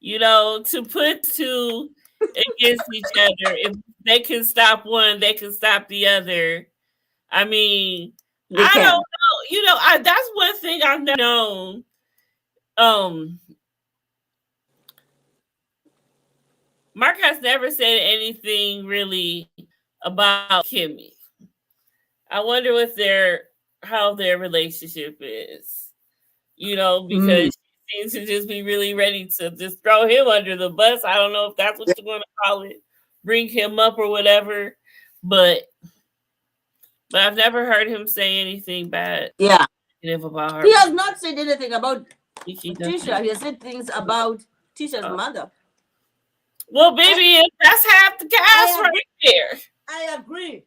to put two against each other, if they can stop one, they can stop the other. I mean, They I can. don't know. That's one thing I've known. Mark has never said anything really about Kimmy. I wonder how their relationship is. Because she seems to just be really ready to just throw him under the bus. I don't know if that's what you're going to call it, bring him up or whatever. But I've never heard him say anything bad. Yeah. About her. He has not said anything about Tisha. He has said things about Tisha's mother. Well, baby, that's half the cast right there. I agree.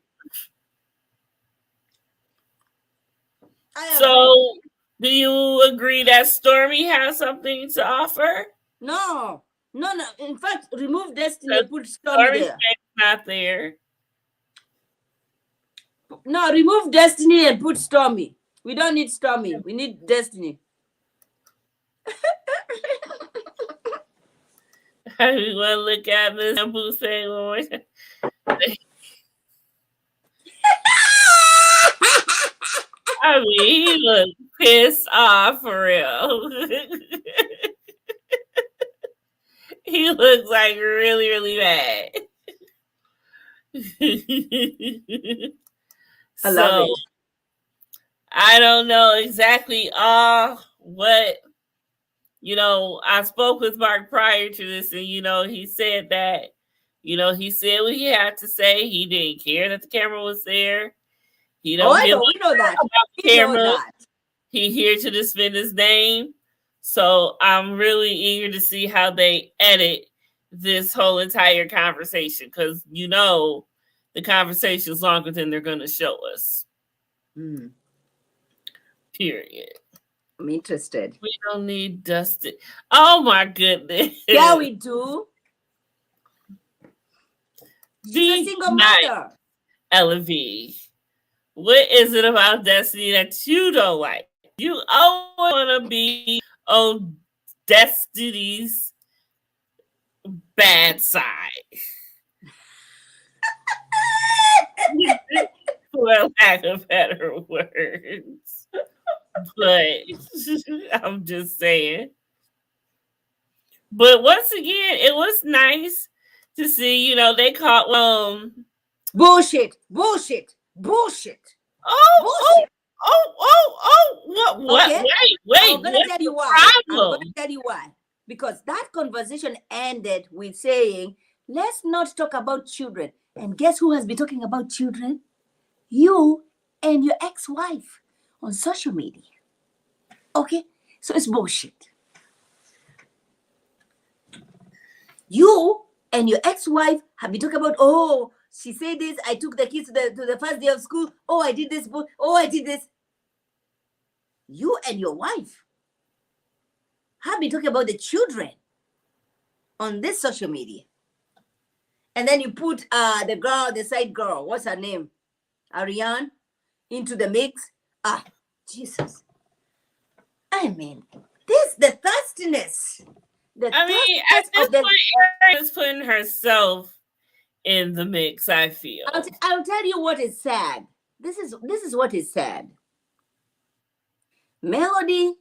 So, do you agree that Stormy has something to offer? No. In fact, remove Destiny and put Stormy there. Not there. No, remove Destiny and put Stormy. We don't need Stormy. We need Destiny. I want to look at Miss Bamboo saying one more time. I mean, he looks pissed off for real. He looks like really, really bad. I love it. I don't know exactly what I spoke with Mark prior to this, and he said that he said what he had to say. He didn't care that the camera was there. He don't give we know that. About the camera. He here to defend his name. So I'm really eager to see how they edit this whole entire conversation, because the conversation is longer than they're going to show us. Period. I'm interested. We don't need Dustin. Oh my goodness. Yeah, we do. She's a single mother. LV. What is it about Destiny that you don't like? You always want to be on Destiny's bad side. For lack of better words. But I'm just saying. But once again, it was nice to see, they caught bullshit. What? Okay. Wait. I'm gonna tell you why. Because that conversation ended with saying, let's not talk about children. And guess who has been talking about children? You and your ex-wife on social media. Okay? So it's bullshit. You and your ex-wife have been talking about, she said this, I took the kids to the first day of school. I did this. I did this. You and your wife have been talking about the children on this social media. And then you put the side girl, what's her name? Ariane, into the mix. Jesus. I mean, the thirstiness. At this point, Erin is putting herself in the mix, I feel. I'll tell you what is sad. This is what is sad. Melody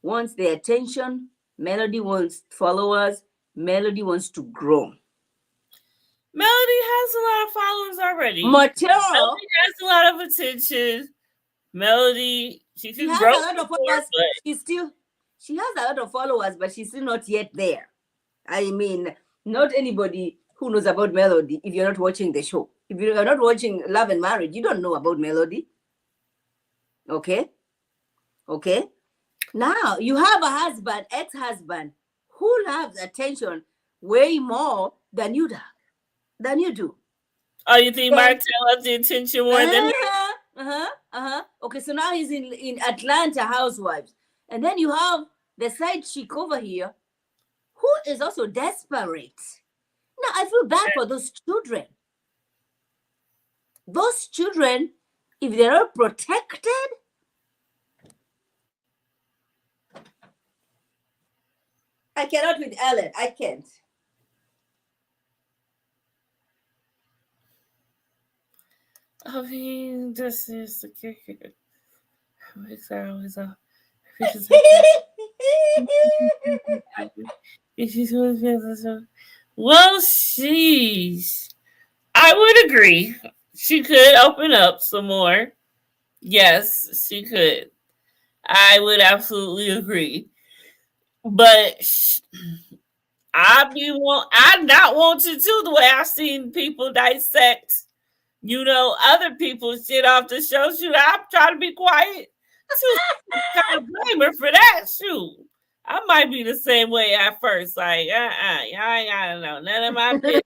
wants the attention. Melody wants followers. Melody wants to grow. Melody has a lot of followers already. Melody has a lot of attention. Melody, she has a lot of followers. She has a lot of followers, but she's still not yet there. I mean, not anybody who knows about Melody if you're not watching the show. If you're not watching Love and Marriage, you don't know about Melody. Okay? Now, you have a ex-husband, who loves attention way more than you do. Oh, you think Then, Martell has the attention more than her? Okay, so now he's in Atlanta Housewives. And then you have the side chick over here who is also desperate. Now, I feel bad for those children. Those children, if they're not protected, I cannot with Ellen. I can't. I mean, this is the kicker. Well, sheesh. I would agree. She could open up some more. Yes, she could. I would absolutely agree. But I not want to too. The way I've seen people dissect, other people's shit off the show. Shoot, I'm trying to be quiet. Kind of blame her for that. Shoot, I might be the same way at first. Like, I don't know none of my business.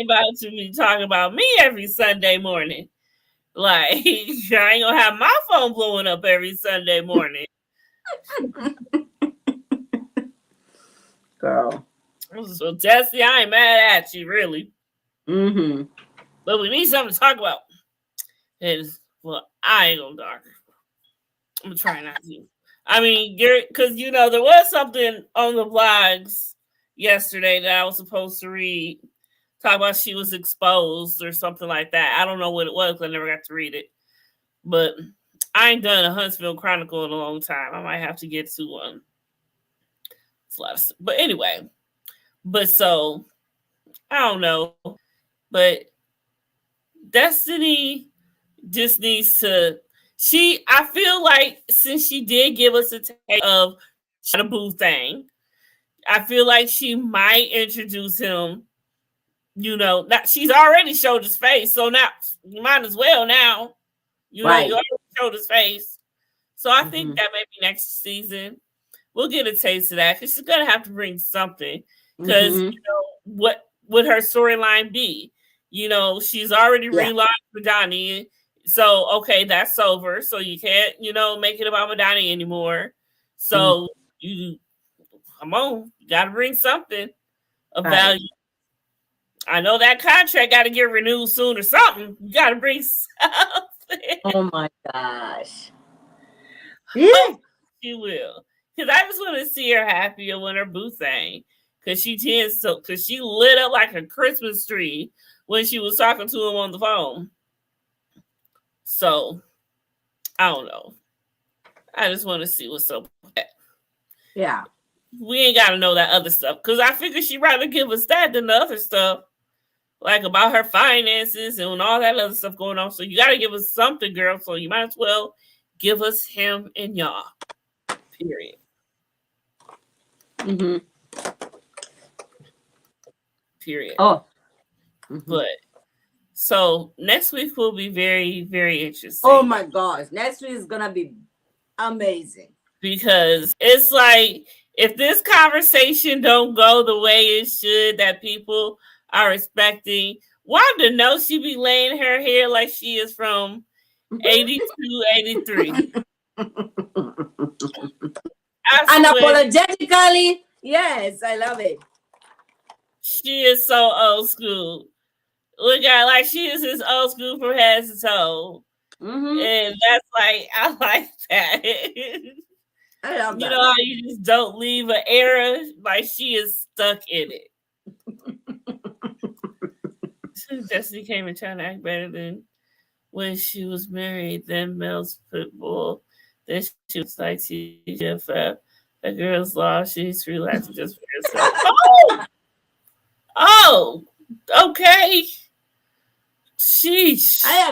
About to be talking about me every Sunday morning. Like, I ain't gonna have my phone blowing up every Sunday morning. Girl. So, Tessie, I ain't mad at you, really. Mm-hmm. But we need something to talk about. And, well, I ain't gonna talk. I'm gonna try not to. I mean, because, there was something on the blogs yesterday that I was supposed to read. Talk about she was exposed or something like that. I don't know what it was. I never got to read it. But I ain't done a Huntsville Chronicle in a long time. I might have to get to one. It's a lot of stuff. But anyway. But so, I don't know. But Destiny just needs to... I feel like since she did give us a take of the boo thing, I feel like she might introduce him. She's already showed his face, so now you might as well now. Right. You already showed his face. So I think that maybe next season we'll get a taste of that because she's gonna have to bring something. Because what would her storyline be? She's already relaunched Madani. So okay, that's over. So you can't, make it about Madani anymore. So you come on, you gotta bring something of value. I know that contract got to get renewed soon or something. You got to bring something. Oh my gosh. Yeah. She will. Because I just want to see her happy when her boo thing. Because she lit up like a Christmas tree when she was talking to him on the phone. So, I don't know. I just want to see what's up with that. Yeah. We ain't got to know that other stuff. Because I figure she'd rather give us that than the other stuff. Like about her finances and all that other stuff going on. So you got to give us something, girl. So you might as well give us him and y'all. Period. Period. Oh. But so next week will be very, very interesting. Oh my gosh. Next week is going to be amazing. Because it's like, if this conversation don't go the way it should, that people are expecting. Wanda knows she be laying her hair like she is from 82, 83. Unapologetically, yes, I love it. She is so old school. Look at like she is as old school from head to toe. And that's like, I like that. I love that. You know how you just don't leave an era? Like she is stuck in it. Destiny came and trying to act better than when she was married. Then Mel's Pitbull. Then she was like TGFF. The girl's lost. She's relaxing just for herself. Oh, okay. Sheesh. I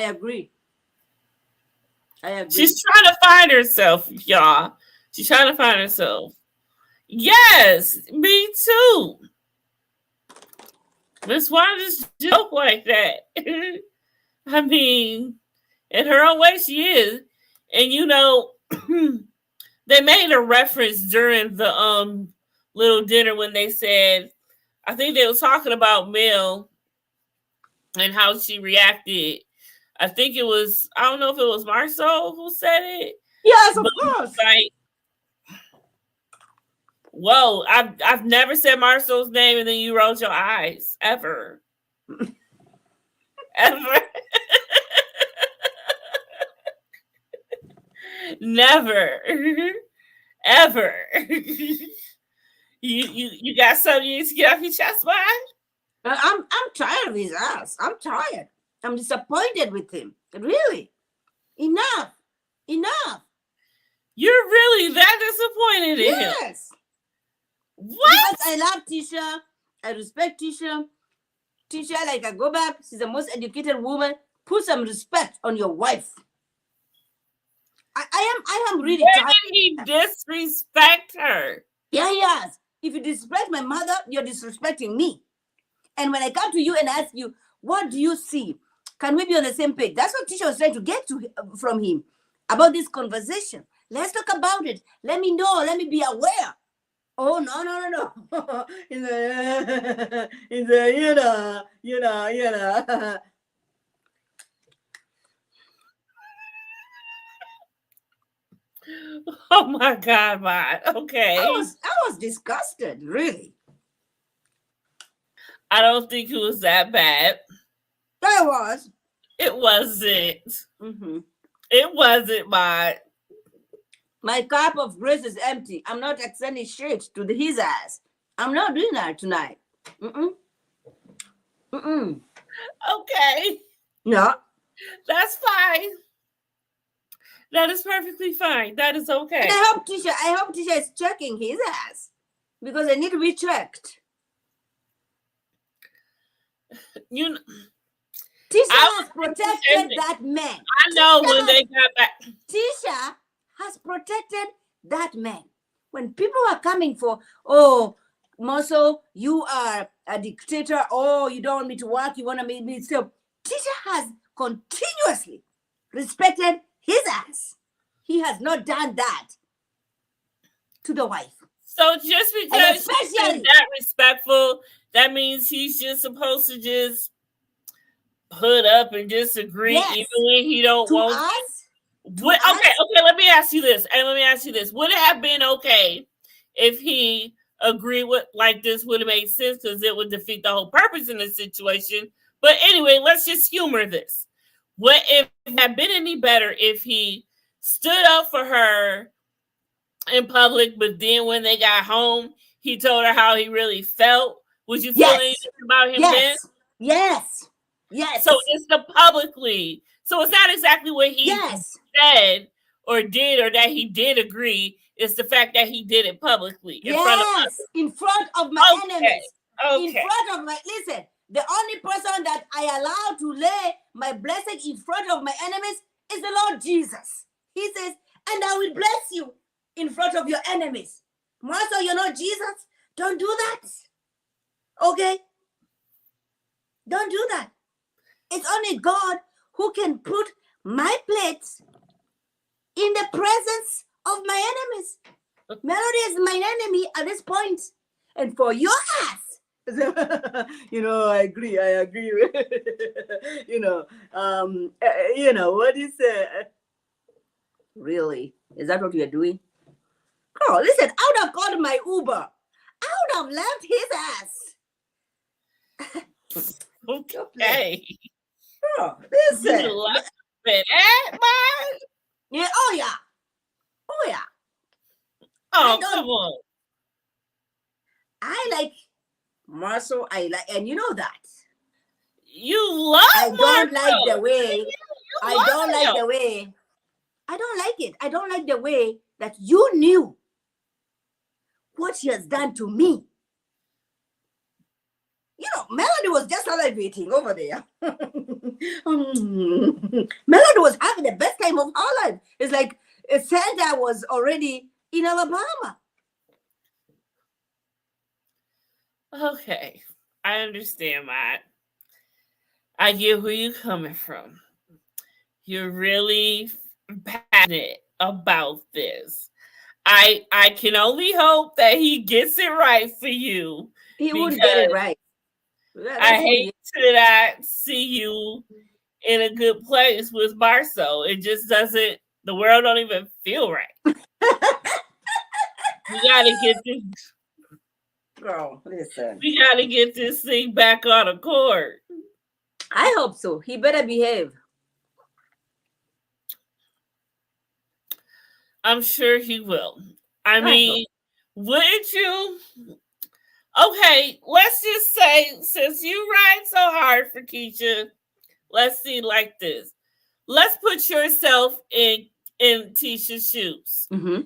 agree. She's trying to find herself, y'all. She's trying to find herself. Yes, me too. Miss Wanda just joke like that. I mean, in her own way, she is. And they made a reference during the little dinner when they said, I think they were talking about Mel and how she reacted. I think it was, I don't know if it was Marceau who said it. Yes, of course. Like, whoa, I've never said Marceau's name and then you rolled your eyes. Ever. Ever. Never. Ever. You got something you need to get off your chest, boy? I'm tired of his ass. I'm tired. I'm disappointed with him. Really. Enough. You're really that disappointed in him? Yes. What? Because I love Tisha. I respect Tisha. Tisha, like, I go back. She's the most educated woman. Put some respect on your wife. I am really tired. tired. Did he disrespect her? Yeah, yes. If you disrespect my mother, you're disrespecting me. And when I come to you and ask you, what do you see? Can we be on the same page? That's what Tisha was trying to get to from him about this conversation. Let's talk about it. Let me know. Let me be aware. Oh, no. You know. Oh my God, man. Okay. I was disgusted, really. I don't think it was that bad. That was. It wasn't. Mm-hmm. It wasn't, man. My cup of grace is empty. I'm not extending shit to his ass. I'm not doing that tonight. Okay. No. That's fine. That is perfectly fine. That is okay. And I hope Tisha is checking his ass. Because I need to be checked. Tisha has protected that man. I know when they got back. Tisha has protected that man. When people are coming for, oh, Marceau, you are a dictator. Oh, you don't want me to work. You want to make me so. Tisha has continuously respected his ass. He has not done that to the wife. So just because he's that respectful, that means he's just supposed to just put up and disagree, even when he don't want us? Okay, let me ask you this. Would it have been okay if he agreed with like this would have made sense because it would defeat the whole purpose in this situation? But anyway, let's just humor this. What if it had been any better if he stood up for her in public, but then when they got home, he told her how he really felt? Would you feel anything about him then? Yes. So it's the publicly. So it's not exactly what he said or did, or that he did agree. It's the fact that he did it publicly in front of us. In front of my enemies. Okay. In front of my listen. The only person that I allow to lay my blessing in front of my enemies is the Lord Jesus. He says, and I will bless you in front of your enemies. Martha, you're not Jesus. Don't do that. Okay? Don't do that. It's only God who can put my plates in the presence of my enemies. Melody is my enemy at this point. And for your ass, I agree. What is it? Really? Is that what you're doing? Oh, listen, I would have called my Uber. I would have left his ass. Okay. Oh, listen. You love it, man? Yeah, oh yeah. Oh, come on. I like Marceau, and you know that. You love I don't like the way. I don't like it. I don't like the way that you knew what he has done to me. Melody was just salivating over there. Melody was having the best time of her life. It's like Santa was already in Alabama. Okay, I understand, Matt. I get where you're coming from. You're really passionate about this. I can only hope that he gets it right for you. He would get it right. I hate to not see you in a good place with Marceau. It just doesn't. The world don't even feel right. We gotta get this. Girl, listen. We gotta get this thing back on accord. I hope so. He better behave. I'm sure he will. I mean, wouldn't you? Okay, let's just say, since you ride so hard for Keisha, let's see like this. Let's put yourself in Tisha's shoes. Mm-hmm.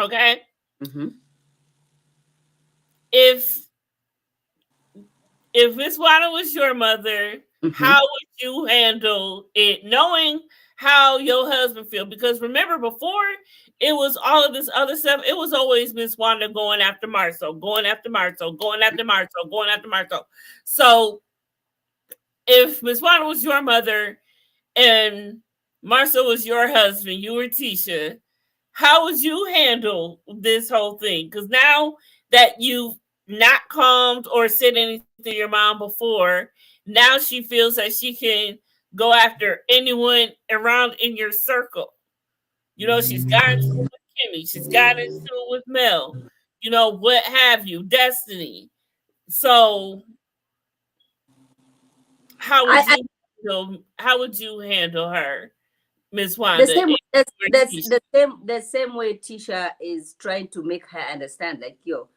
Okay? Mm-hmm. If Miss Wanda was your mother, how would you handle it, knowing how your husband feel? Because remember, before it was all of this other stuff, it was always Miss Wanda going after Marceau, going after Marceau, going after Marceau, going after Marceau. So if Miss Wanda was your mother and Marceau was your husband, you were Tisha, how would you handle this whole thing? Because now that you've not calmed or said anything to your mom before, now she feels that she can go after anyone around in your circle. You know, she's gotten to it with Kimmy. She's gotten into it with Mel. You know, what have you, Destiny. So how would you handle her, Miss Wanda? The same way Tisha is trying to make her understand, like, yo,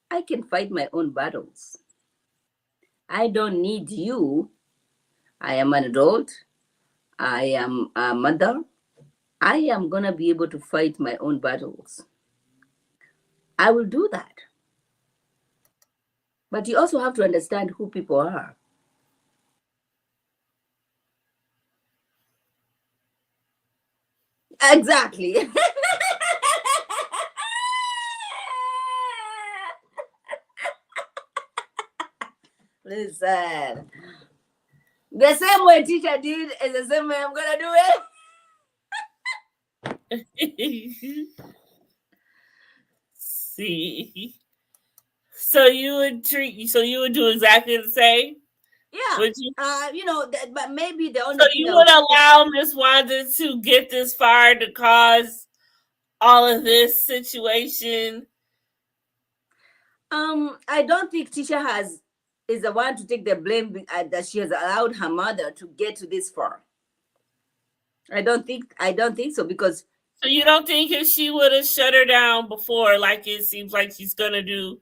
I can fight my own battles. I don't need you. I am an adult. I am a mother. I am going to be able to fight my own battles. I will do that. But you also have to understand who people are. Exactly. Listen. The same way Teacher did is the same way I'm gonna do it. See. So you would do exactly the same? Yeah. Would you? But maybe the only so you would allow Miss Wanda to get this far to cause all of this situation? I don't think Tisha is the one to take the blame that she has allowed her mother to get to this far. I don't think so, because. So you don't think if she would have shut her down before, like it seems like she's gonna do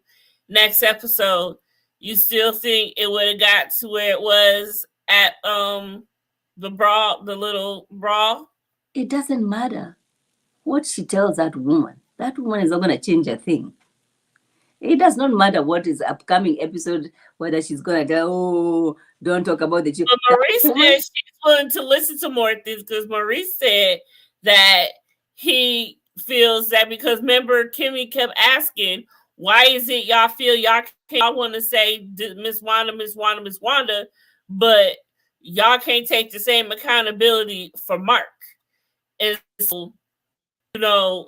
next episode, you still think it would have got to where it was at the little brawl? It doesn't matter what she tells that woman. That woman is not gonna change a thing. It does not matter what is upcoming episode, whether she's gonna tell, oh, don't talk about the chick. But Maurice said she's willing to listen to more things, because Maurice said that he feels that, because remember Kimmy kept asking, why is it y'all feel y'all want to say Miss Wanda, but y'all can't take the same accountability for Mark? And so,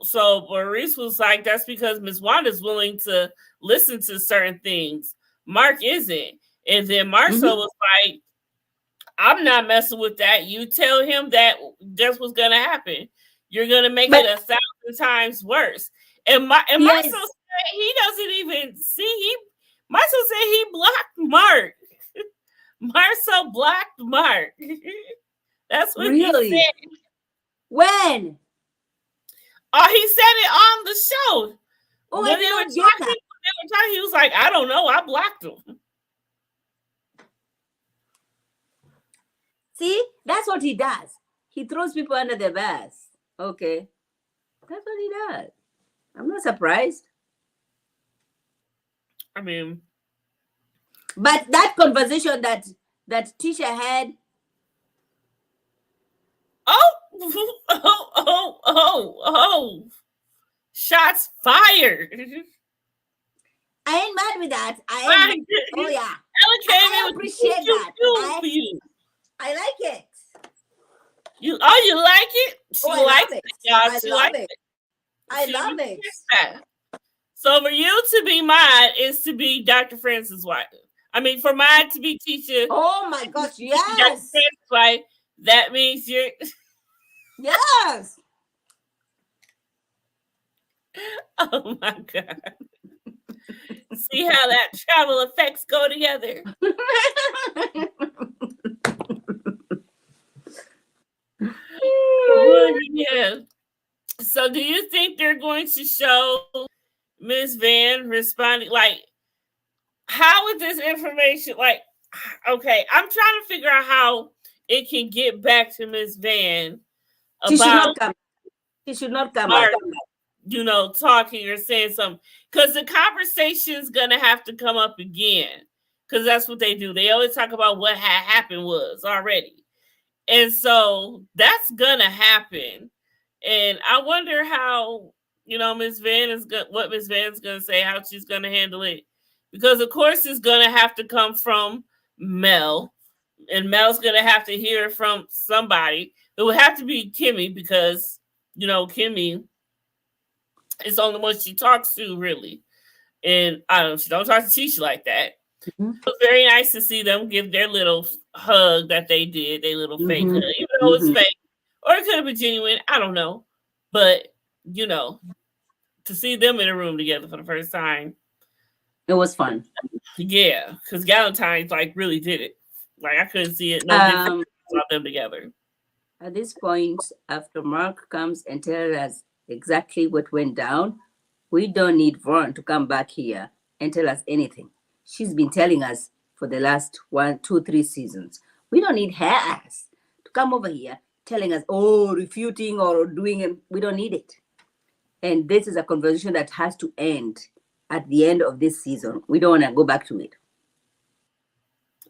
so Maurice was like, that's because Miss Wanda's willing to listen to certain things. Mark isn't. And then Marceau was like, I'm not messing with that. You tell him that that's what's going to happen. You're going to make it 1,000 times worse. And Marceau said he doesn't even see. Marceau said he blocked Mark. Marceau blocked Mark. That's what he said. When? Oh, he said it on the show. Oh, when they were talking, he was like, I don't know. I blocked him. See, that's what he does. He throws people under the bus. Okay. That's what he does. I'm not surprised. I mean. But that conversation that Tisha had. Oh. Shots fired. I ain't mad with that. I appreciate that. I like it. You like it? She likes it. I love it. So for you to be mine is to be Dr. Francis' wife. I mean, for mine to be teacher. Oh my gosh, yes. Right. That means you're. Yes. Oh my God. See how that travel effects go together. Yeah. So do you think they're going to show Miss Van responding? Like, how is this information? Like, okay, I'm trying to figure out how it can get back to Miss Van She should about not come. She should not come Mark, back. talking or saying something. Because the conversation's going to have to come up again. Because that's what they do. They always talk about what had happened was already. And so that's going to happen. And I wonder how, Miss Van is what Miss Van's going to say, how she's going to handle it. Because, of course, it's going to have to come from Mel. And Mel's going to have to hear from somebody. It would have to be Kimmy because, Kimmy is the only one she talks to, really. And I don't know, she don't talk to Tisha like that. Mm-hmm. It was very nice to see them give their little hug that they did, their little fake hug, even though it was fake. Or it could have been genuine. I don't know. But, to see them in a room together for the first time. It was fun. Yeah, because Galentine's really did it. Like I couldn't see it. No difference about them together. At this point, after Mark comes and tells us exactly what went down, we don't need Vaughn to come back here and tell us anything. She's been telling us for the last 1, 2, 3 seasons. We don't need her ass to come over here telling us, refuting or doing it. We don't need it. And this is a conversation that has to end at the end of this season. We don't want to go back to it.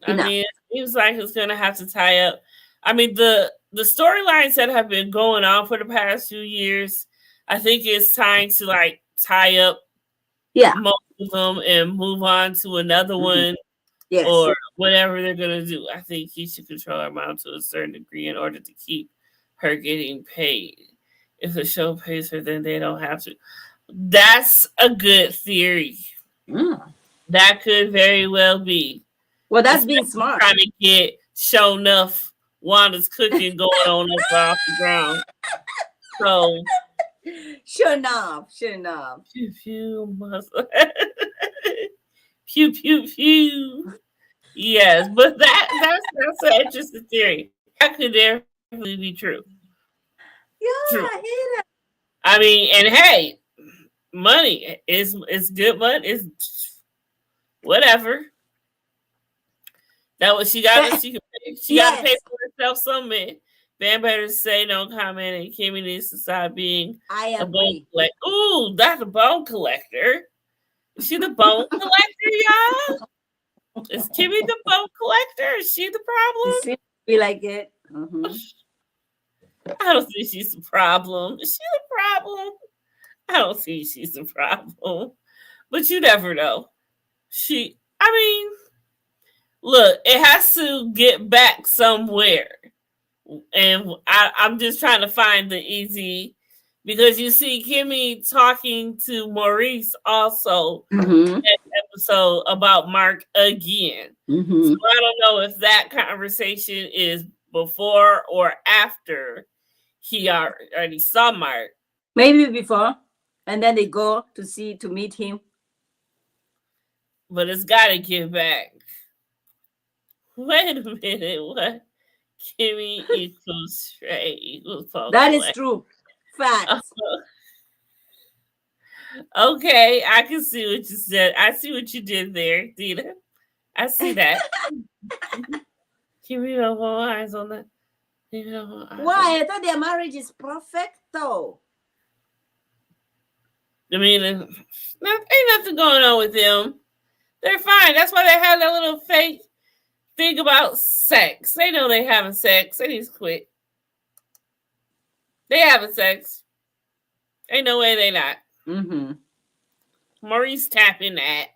Enough. I mean, it seems like it's going to have to tie up. I mean, the storylines that have been going on for the past few years, I think it's time to tie up most of them and move on to another one or whatever they're going to do. I think he should control her mom to a certain degree in order to keep her getting paid. If the show pays her, then they don't have to. That's a good theory. That could very well be. Well, that's being smart. Trying to get show enough Wanda's cooking going on up off the ground. So sure enough. Pew pew pew pew pew. Yes, but that's an interesting theory. That could definitely be true. Yeah, true. I hear that. I mean, and hey, money is good money. Is whatever. That was she got to she got to pay for herself something. Van better say no comment, and Kimmy needs to stop being a bone collector. Ooh, that's a bone collector. Is she the bone collector, y'all? Is Kimmy the bone collector? Is she the problem? Be like it. I don't think she's the problem. Is she the problem? I don't think she's the problem. But you never know. Look, it has to get back somewhere. And I'm just trying to find the easy, because you see Kimmy talking to Maurice also in that episode about Mark again. So I don't know if that conversation is before or after he already saw Mark. Maybe before, and then they go to meet him. But it's got to get back. Wait a minute, what? Kimmy equals Trey equals Paul. That is true. Facts. Okay, I can see what you said. I see what you did there, Dina. I see that. Kimmy, no more eyes on that. Why? I thought their marriage is perfect, though. I mean, ain't nothing going on with them. They're fine. That's why they have that little fake thing about sex. They know they having sex. They need to quit. They having sex. Ain't no way they not. Maurice tapping that.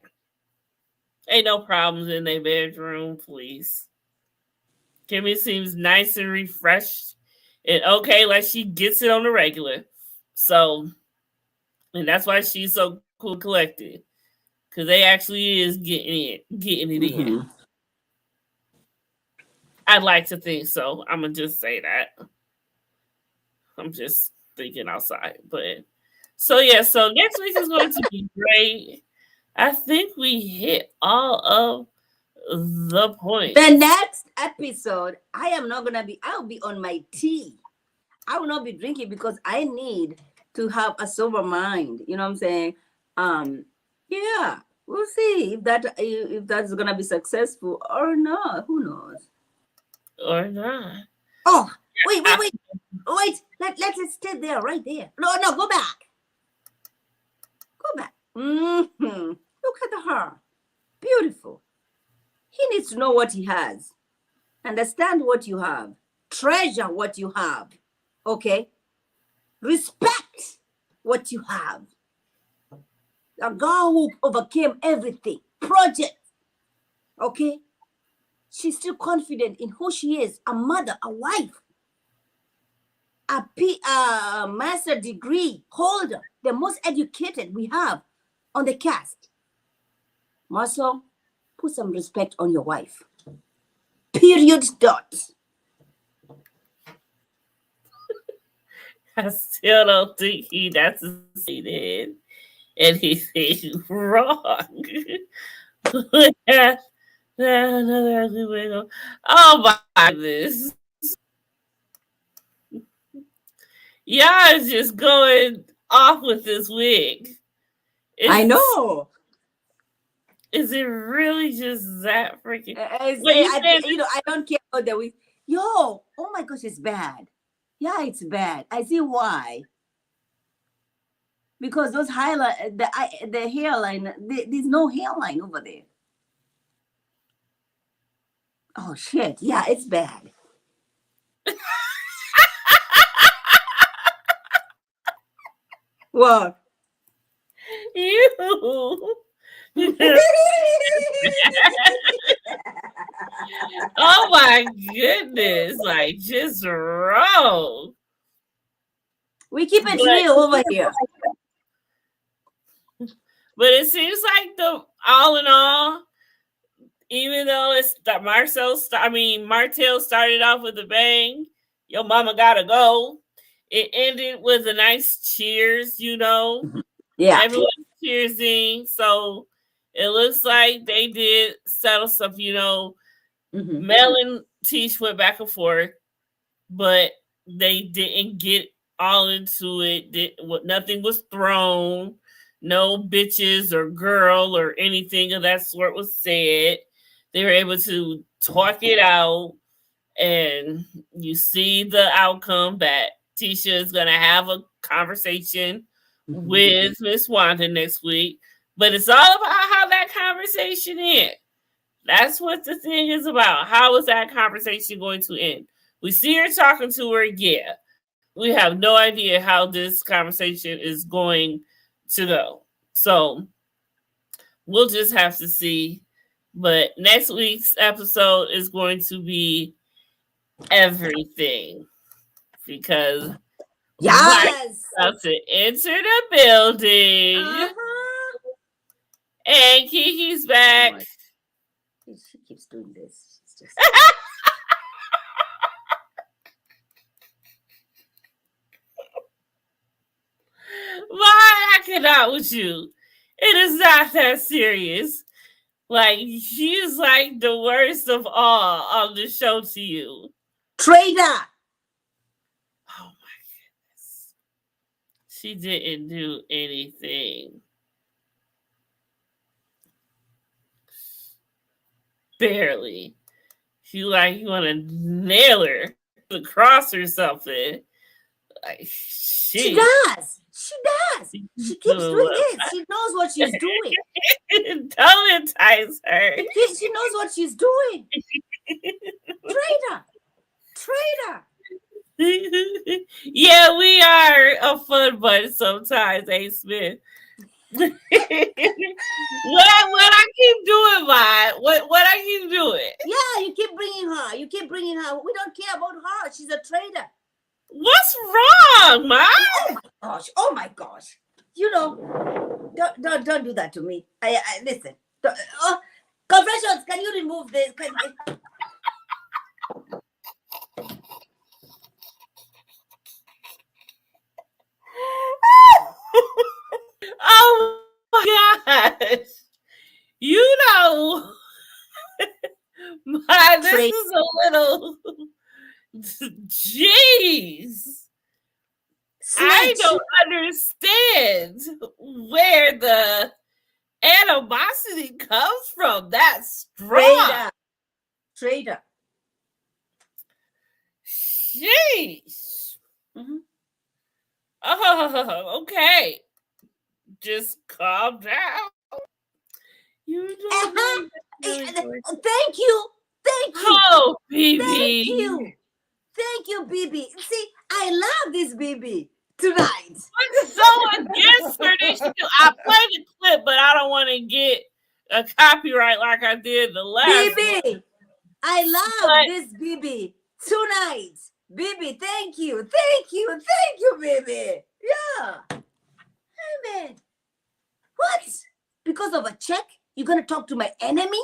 Ain't no problems in their bedroom, please. Kimmy seems nice and refreshed and okay, like she gets it on the regular. So, and that's why she's so cool collected. because they actually is getting it in. I'd like to think so. I'm gonna just say that. I'm just thinking outside, but so yeah. So next week is going to be great. I think we hit all of the points. The next episode, I'll be on my tea. I will not be drinking because I need to have a sober mind. You know what I'm saying? Yeah, we'll see if that's gonna be successful or not. Who knows? Or not. Oh, wait. Let's stay there, right there. No, go back. Go back. Look at her. Beautiful. He needs to know what he has. Understand what you have. Treasure what you have. Okay? Respect what you have. A girl who overcame everything. Project. Okay? She's still confident in who she is. A mother, a wife. A master degree holder. The most educated we have on the cast. Marcel, put some respect on your wife. Period. Dot. I still don't think that's anything wrong. Yeah. Oh my goodness. Y'all is just going off with this wig. I know. Is it really just that freaking? I don't care about the wig. Yo, oh my gosh, it's bad. Yeah, it's bad. I see why. Because those highlight, the hairline, there's no hairline over there. Oh shit! Yeah, it's bad. What? You. Oh my goodness! Like just wrong. We keep it real over here. But it seems like all in all, even though it's that Martel started off with a bang. Your mama gotta go. It ended with a nice cheers, Yeah. Everyone cheersing. So it looks like they did settle stuff, Mel and Tish went back and forth, but they didn't get all into it. Nothing was thrown. No bitches or girl or anything of that sort was said. They were able to talk it out, and you see the outcome that Tisha is going to have a conversation with Miss Wanda next week. But it's all about how that conversation ends. That's what the thing is about. How is that conversation going to end? We see her talking to her, yeah. We have no idea how this conversation is going to go. So we'll just have to see. But next week's episode is going to be everything, because yes, about to enter the building, and Kiki's back. She keeps doing this. It's just... Why I cannot with you? It is not that serious. Like, she's like the worst of all on the show to you. Traitor! Oh my goodness. She didn't do anything. Barely. You want to nail her across or something. Like, she does. She keeps doing this. She knows what she's doing. Don't entice her. She knows what she's doing. Traitor. Yeah, we are a fun bunch sometimes, Smith. What I keep doing, what I keep doing? Yeah, you keep bringing her. We don't care about her. She's a traitor. What's wrong, Ma? Oh my gosh. You know, Don't do that to me. I listen. Confessions, can you remove this? Oh my gosh. You know, this is a little. Jeez. I don't understand where the animosity comes from. That's strong. Traitor. Jeez. Mm-hmm. Oh, okay. Just calm down. You don't Thank you. Oh, BB. Thank you, BB. See, I love this BB tonight. What's so against her that she do? I play the clip, but I don't want to get a copyright like I did the last BB. one. I love this BB tonight. BB, thank you, BB. Yeah. Hey, man. What? Because of a check, you're going to talk to my enemy?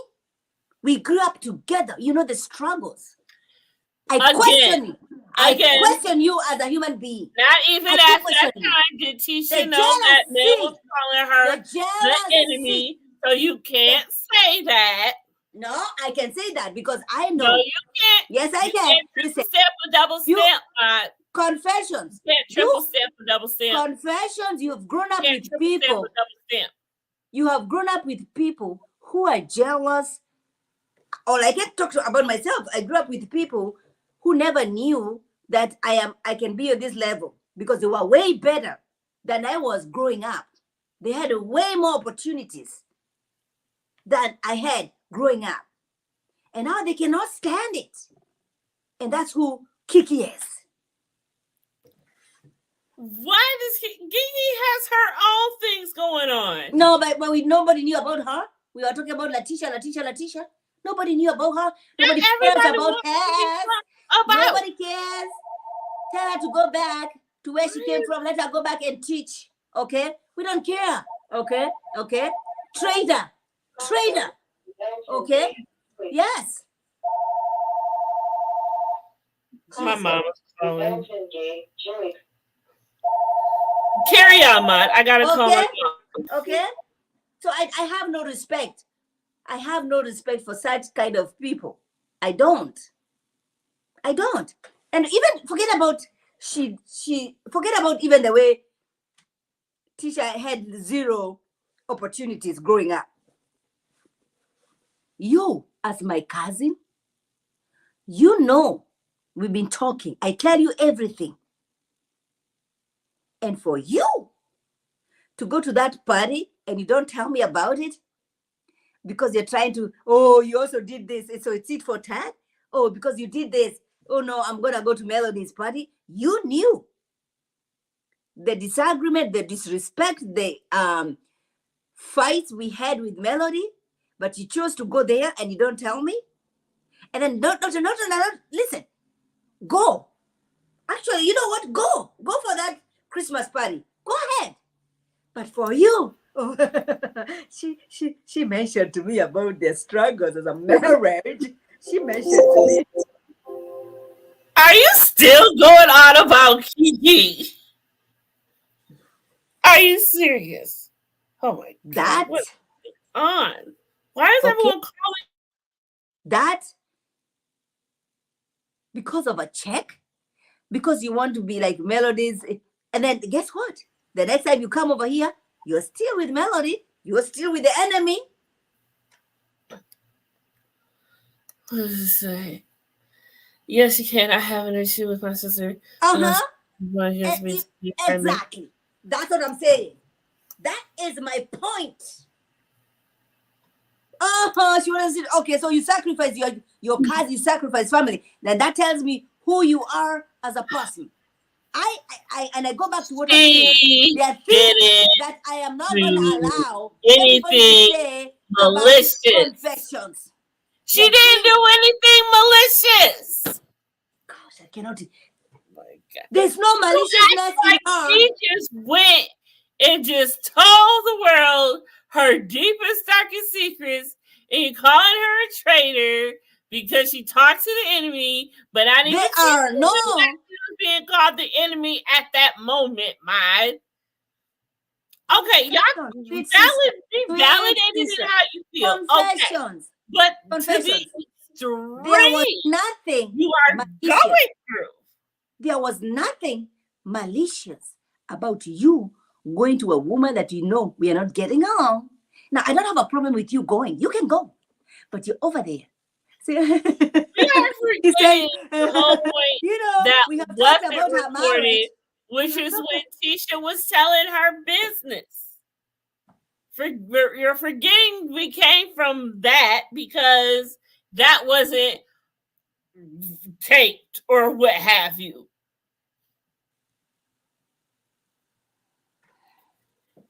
We grew up together. You know the struggles. I question you as a human being. Not even at that time did Tisha know that Mel was calling her the enemy. So you can't say that. No, I can say that because I know. No, you can't. Yes, I can. Triple stamp or double stamp. Confessions. Triple stamp or double stamp. Confessions. You have grown up with people. You have grown up with people who are jealous. Or I can talk about myself. I grew up with people who never knew that I can be at this level because they were way better than I was growing up. They had way more opportunities than I had growing up. And now they cannot stand it. And that's who Kiki is. Why does Kiki has her own things going on? No, but nobody knew about her. We were talking about Letitia. Nobody knew about her. Nobody cares about her. Nobody cares. Tell her to go back to where she came from. Let her go back and teach. Okay? We don't care. Okay? Trader. Okay? Yes. My mom is calling. Carry on, Mud. I gotta call my mom. Okay? So I have no respect. I have no respect for such kind of people. I don't. And even forget about even the way Tisha had zero opportunities growing up. You, as my cousin, you know we've been talking. I tell you everything. And for you to go to that party and you don't tell me about it, because you're trying to, you also did this, so it's it for tat. Oh, because you did this. Oh no, I'm gonna go to Melody's party. You knew the disagreement, the disrespect, the fights we had with Melody, but you chose to go there and you don't tell me. And then don't listen. Go. Actually, you know what? Go for that Christmas party. Go ahead. But for you. She mentioned to me about their struggles as a marriage. She mentioned to me. Are you still going on about Kiki? Are you serious? Oh my God. What's on? Why is everyone calling? That because of a check? Because you want to be like Melody's. And then guess what? The next time you come over here, you're still with Melody. You're still with the enemy. What does it say? Yes, you can. I have an issue with my sister. Exactly. That's what I'm saying. That is my point. She wants to. Okay, so you sacrifice your cousin, you sacrifice family. Then that tells me who you are as a person. I go back to what I'm saying. There are things that I am not going to allow anybody to say malicious about confessions. She didn't do anything malicious. Gosh, I cannot. Oh my God. There's no maliciousness in her. She just went and just told the world her deepest, darkest secrets and calling her a traitor because she talked to the enemy, but I didn't no. She was being called the enemy at that moment, my. Okay, y'all validated in how you feel. Confessions. Okay. But Confessions. To be extreme, there was nothing you are malicious. Going through. There was nothing malicious about you going to a woman that you know we are not getting along. Now, I don't have a problem with you going. You can go. But you're over there. See? We are forgetting the whole point that we have talked about her marriage. Which is when Tisha was telling her business. You're forgetting we came from that because that wasn't taped or what have you.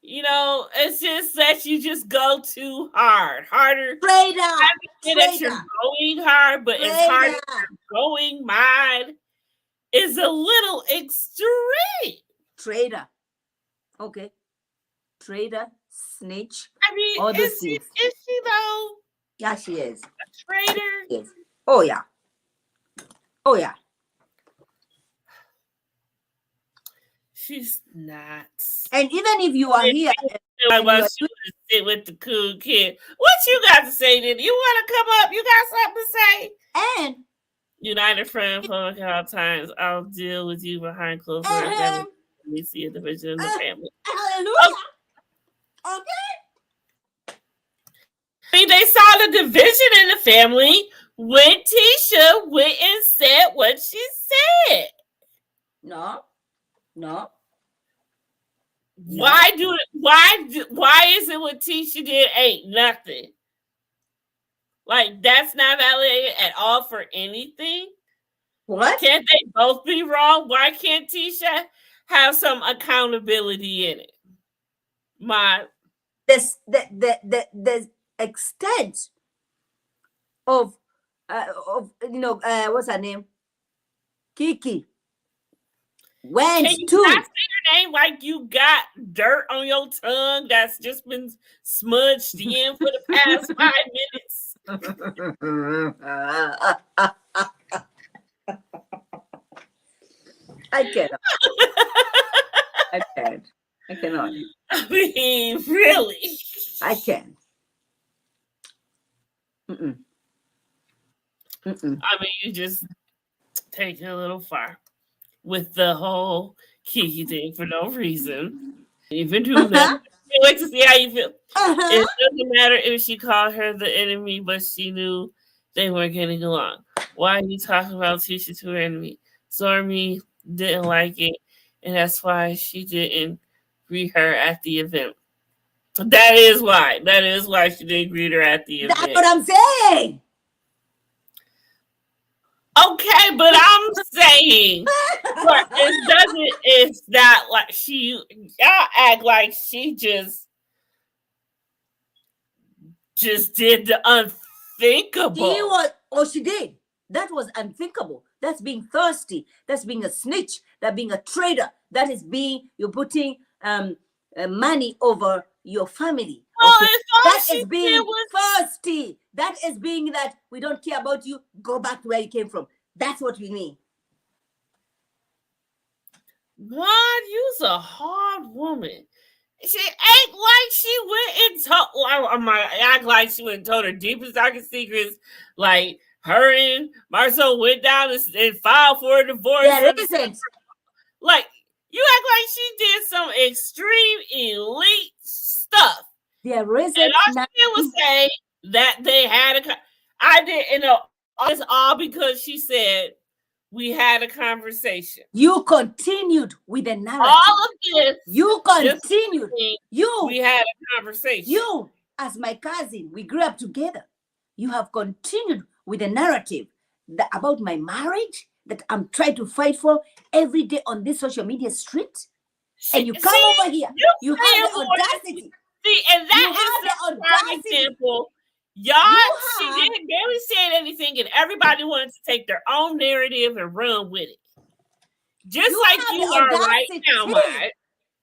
You know, it's just that you just go too hard. Harder. Traitor. That you're going hard, but it's harder than going mad is a little extreme. Traitor. Okay. Traitor, snitch. I mean, all those is things. She though? Yeah, she is. A traitor? Yes. Oh, yeah. Oh, yeah. She's not. And even if you are here, I want you to sit with the cool kid. What you got to say? Then you want to come up? You got something to say? And United friend, public at all times. I'll deal with you behind closed doors. Let me see a division in the family. Hallelujah. Okay. I mean, they saw the division in the family when Tisha went and said what she said. No. Why is it what Tisha did ain't nothing? Like, that's not validated at all for anything? What? Can't they both be wrong? Why can't Tisha have some accountability in it? The extent of what's her name? Kiki. Went Can you to not say your name like you got dirt on your tongue that's just been smudged in for the past 5 minutes? I cannot. I can't. I cannot. I mean, really? I can. Mm-mm. Mm-mm. I mean, you just take it a little far with the whole Kiki thing for no reason. Even do that. Can't wait to see how you feel. It doesn't matter if she called her the enemy, but she knew they weren't getting along. Why are you talking about Tisha to her enemy? Stormy didn't like it, and that's why she didn't greet her at the event. That is why. That is why she didn't greet her at the event. That's what I'm saying. Okay, but I'm saying, but it's not like y'all act like she just did the unthinkable. She did. That was unthinkable. That's being thirsty. That's being a snitch. That's being a traitor. That is you're putting money over your family. Well, okay? That is being thirsty. That is being that we don't care about you. Go back to where you came from. That's what we mean. God, you's a hard woman. She ain't like she went and told her deepest, darkest secrets. Like her and Marcel went down and filed for a divorce. There isn't. Like, you act like she did some extreme elite stuff. There isn't. And all she did was say that they had I didn't know. It's all because she said we had a conversation. You continued with the narrative. All of this. You continued. We had a conversation. You, as my cousin, we grew up together. You have continued with the narrative about my marriage that I'm trying to fight for every day on this social media street. And you come over here. You have the audacity. See, and that is the prime example. She didn't barely say anything, and everybody wanted to take their own narrative and run with it. Just like you are right now, Mike.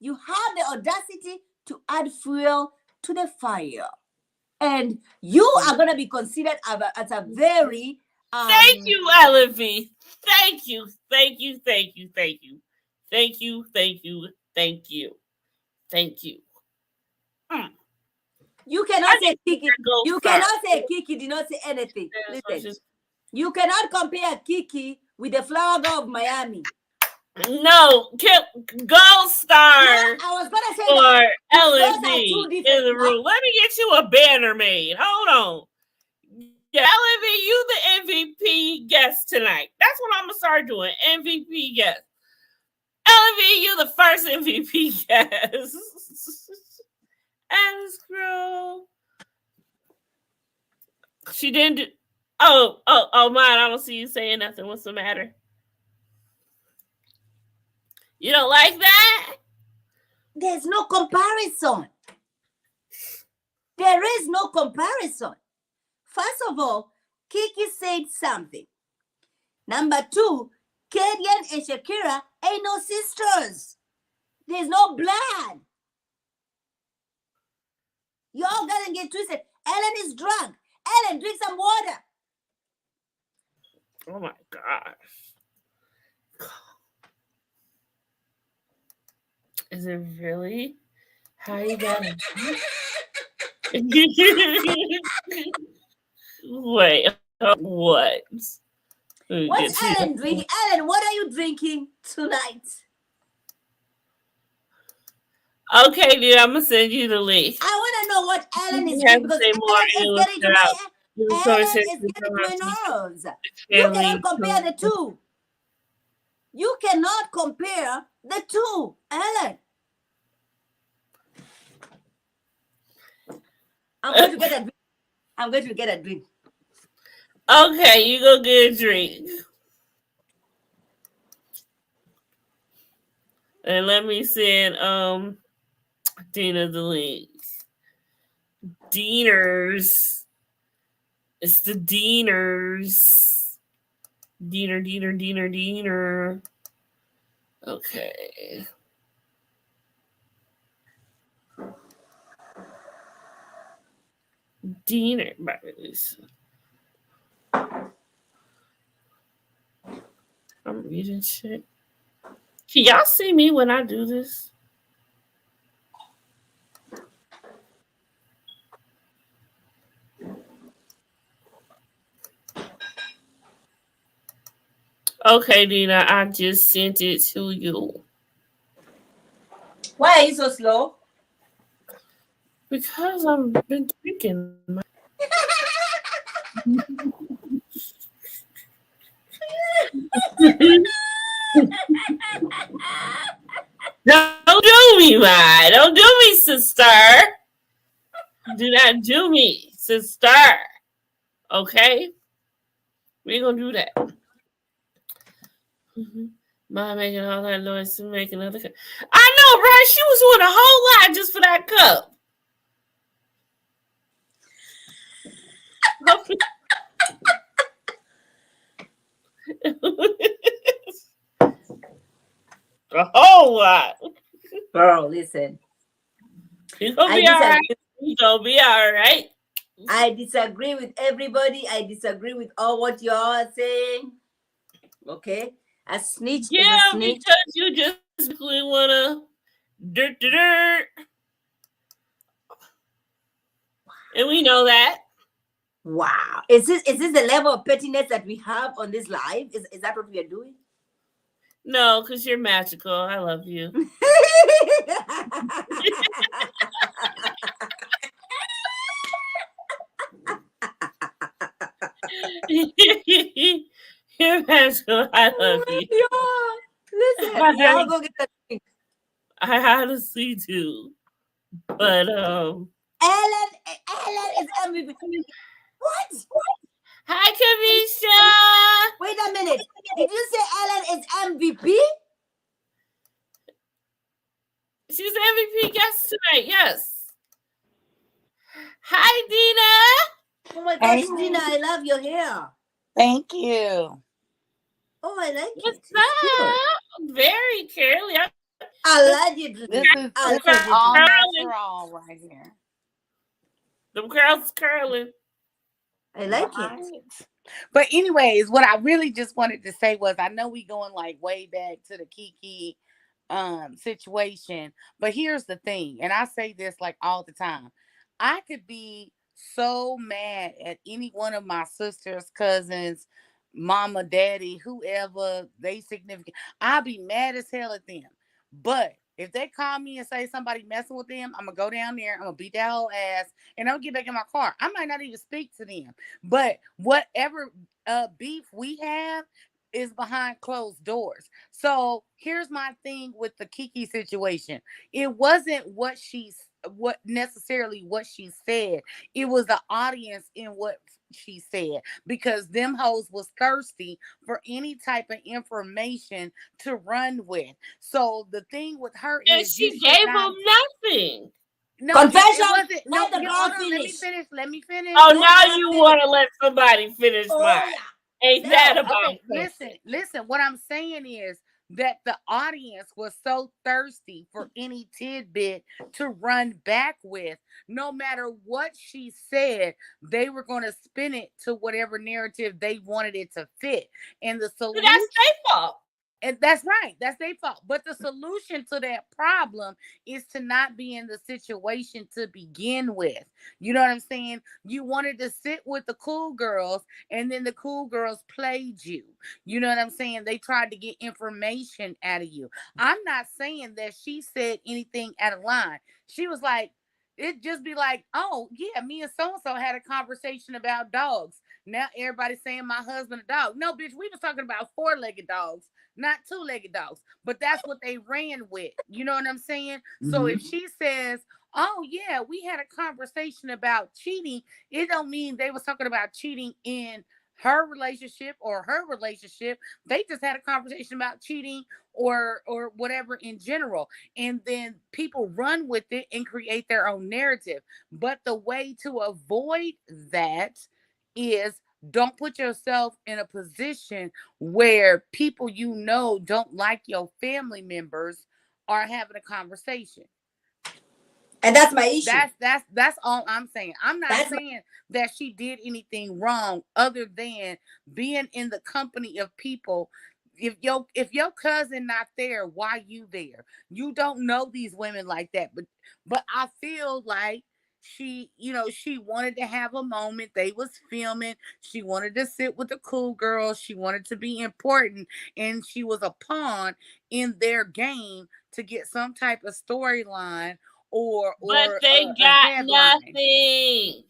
you have the audacity to add fuel to the fire. And you are going to be considered as a very... Thank you, Lamh. Thank you. Thank you. Thank you. Thank you. Thank you. Thank you. Thank you. Thank you. You cannot say Kiki. You cannot say Kiki did not say anything. Listen, you cannot compare Kiki with the flower girl of Miami. No, gold star. No, I was gonna say for that Lamh in the room. Let me get you a banner made. Hold on. Yeah, Lamh, you the MVP guest tonight. That's what I'm gonna start doing. MVP guest. Lamh, you the first MVP guest. Alice Girl. She didn't do. Oh, mine. I don't see you saying nothing. What's the matter? You don't like that? There's no comparison. There is no comparison. First of all, Kiki said something. Number two, Kadian and Shakira ain't no sisters. There's no blood. Y'all gotta get twisted. Ellen is drunk. Ellen, drink some water. Oh my gosh. Is it really how you got it? Wait, what? What's Ellen drinking? Ellen, what are you drinking tonight? Okay, dude, I'm gonna send you the link. I want to know what Ellen is drinking because Ellen is getting to my nerves. You cannot compare the two. You cannot compare the two, Ellen. I'm going to get a drink. I'm going to get a drink. Okay, you go get a drink. And let me send Dina the link. Deaners. It's the Deaners. Diener. Okay. Diener. I'm reading shit. Can y'all see me when I do this? Okay, Dina, I just sent it to you. Why are you so slow? Because I've been drinking. Don't do me, man. Don't do me, sister. Do not do me, sister. Okay? We ain't gonna do that. Mom making all that noise to make another cup. I know, right? She was doing a whole lot just for that cup. A whole lot. Girl, listen. You're gonna be all right. You're gonna be all right. I disagree with everybody. I disagree with all what y'all are saying. Okay? A snitch is a snitch. Because you just simply wanna dirt. And we know that. Wow. Is this the level of pettiness that we have on this live? Is that what we are doing? No, because you're magical. I love you. You're magical. I love you. Listen, y'all go get the drink. I honestly do. But Ellen is MVP. What? Hi, Kamisha. Wait a minute. Did you say Ellen is MVP? She's the MVP guest tonight. Yes. Hi, Dina. Oh my gosh, Dina, I love your hair. Thank you. Oh, I like What's up? Very curly. Allegedly. This is all natural right here. Them curls curling. I like it. Right. But anyways, what I really just wanted to say was I know we going like way back to the Kiki situation, but here's the thing, and I say this like all the time. I could be so mad at any one of my sisters, cousins, mama, daddy, whoever they significant. I'll be mad as hell at them. But if they call me and say somebody messing with them, I'm gonna go down there, I'm gonna beat that whole ass, and I'm gonna get back in my car. I might not even speak to them. But whatever beef we have is behind closed doors. So here's my thing with the Kiki situation. It wasn't what necessarily what she said. It was the audience in what she said, because them hoes was thirsty for any type of information to run with. So the thing with her And is she gave them nothing. no, Confession. it wasn't. Let the Hold girl on. finish. Let me finish. Oh, Let now her you finish. want to let somebody finish Oh mine. yeah. Ain't No. that about Okay, something? listen. What I'm saying is that the audience was so thirsty for any tidbit to run back with. No matter what she said, they were going to spin it to whatever narrative they wanted it to fit. And the But solution, that's their fault. and that's right. That's their fault. But the solution to that problem is to not be in the situation to begin with. You know what I'm saying? You wanted to sit with the cool girls, and then the cool girls played you. You know what I'm saying? They tried to get information out of you. I'm not saying that she said anything out of line. She was like, it just be like, oh, yeah, me and so and so had a conversation about dogs. Now everybody's saying my husband a dog. No, bitch, we was talking about four-legged dogs, not two-legged dogs. But that's what they ran with. You know what I'm saying? So if she says, oh yeah, we had a conversation about cheating, it don't mean they was talking about cheating in her relationship or her relationship. They just had a conversation about cheating or whatever in general. And then people run with it and create their own narrative. But the way to avoid that is don't put yourself in a position where people you know don't like your family members are having a conversation. And that's my issue. That's all I'm saying. I'm not saying that she did anything wrong other than being in the company of people. If your cousin not there, why you there? You don't know these women like that. But I feel like she wanted to have a moment. They was filming. She wanted to sit with the cool girls. She wanted to be important, and she was a pawn in their game to get some type of storyline or But they a got headline. nothing.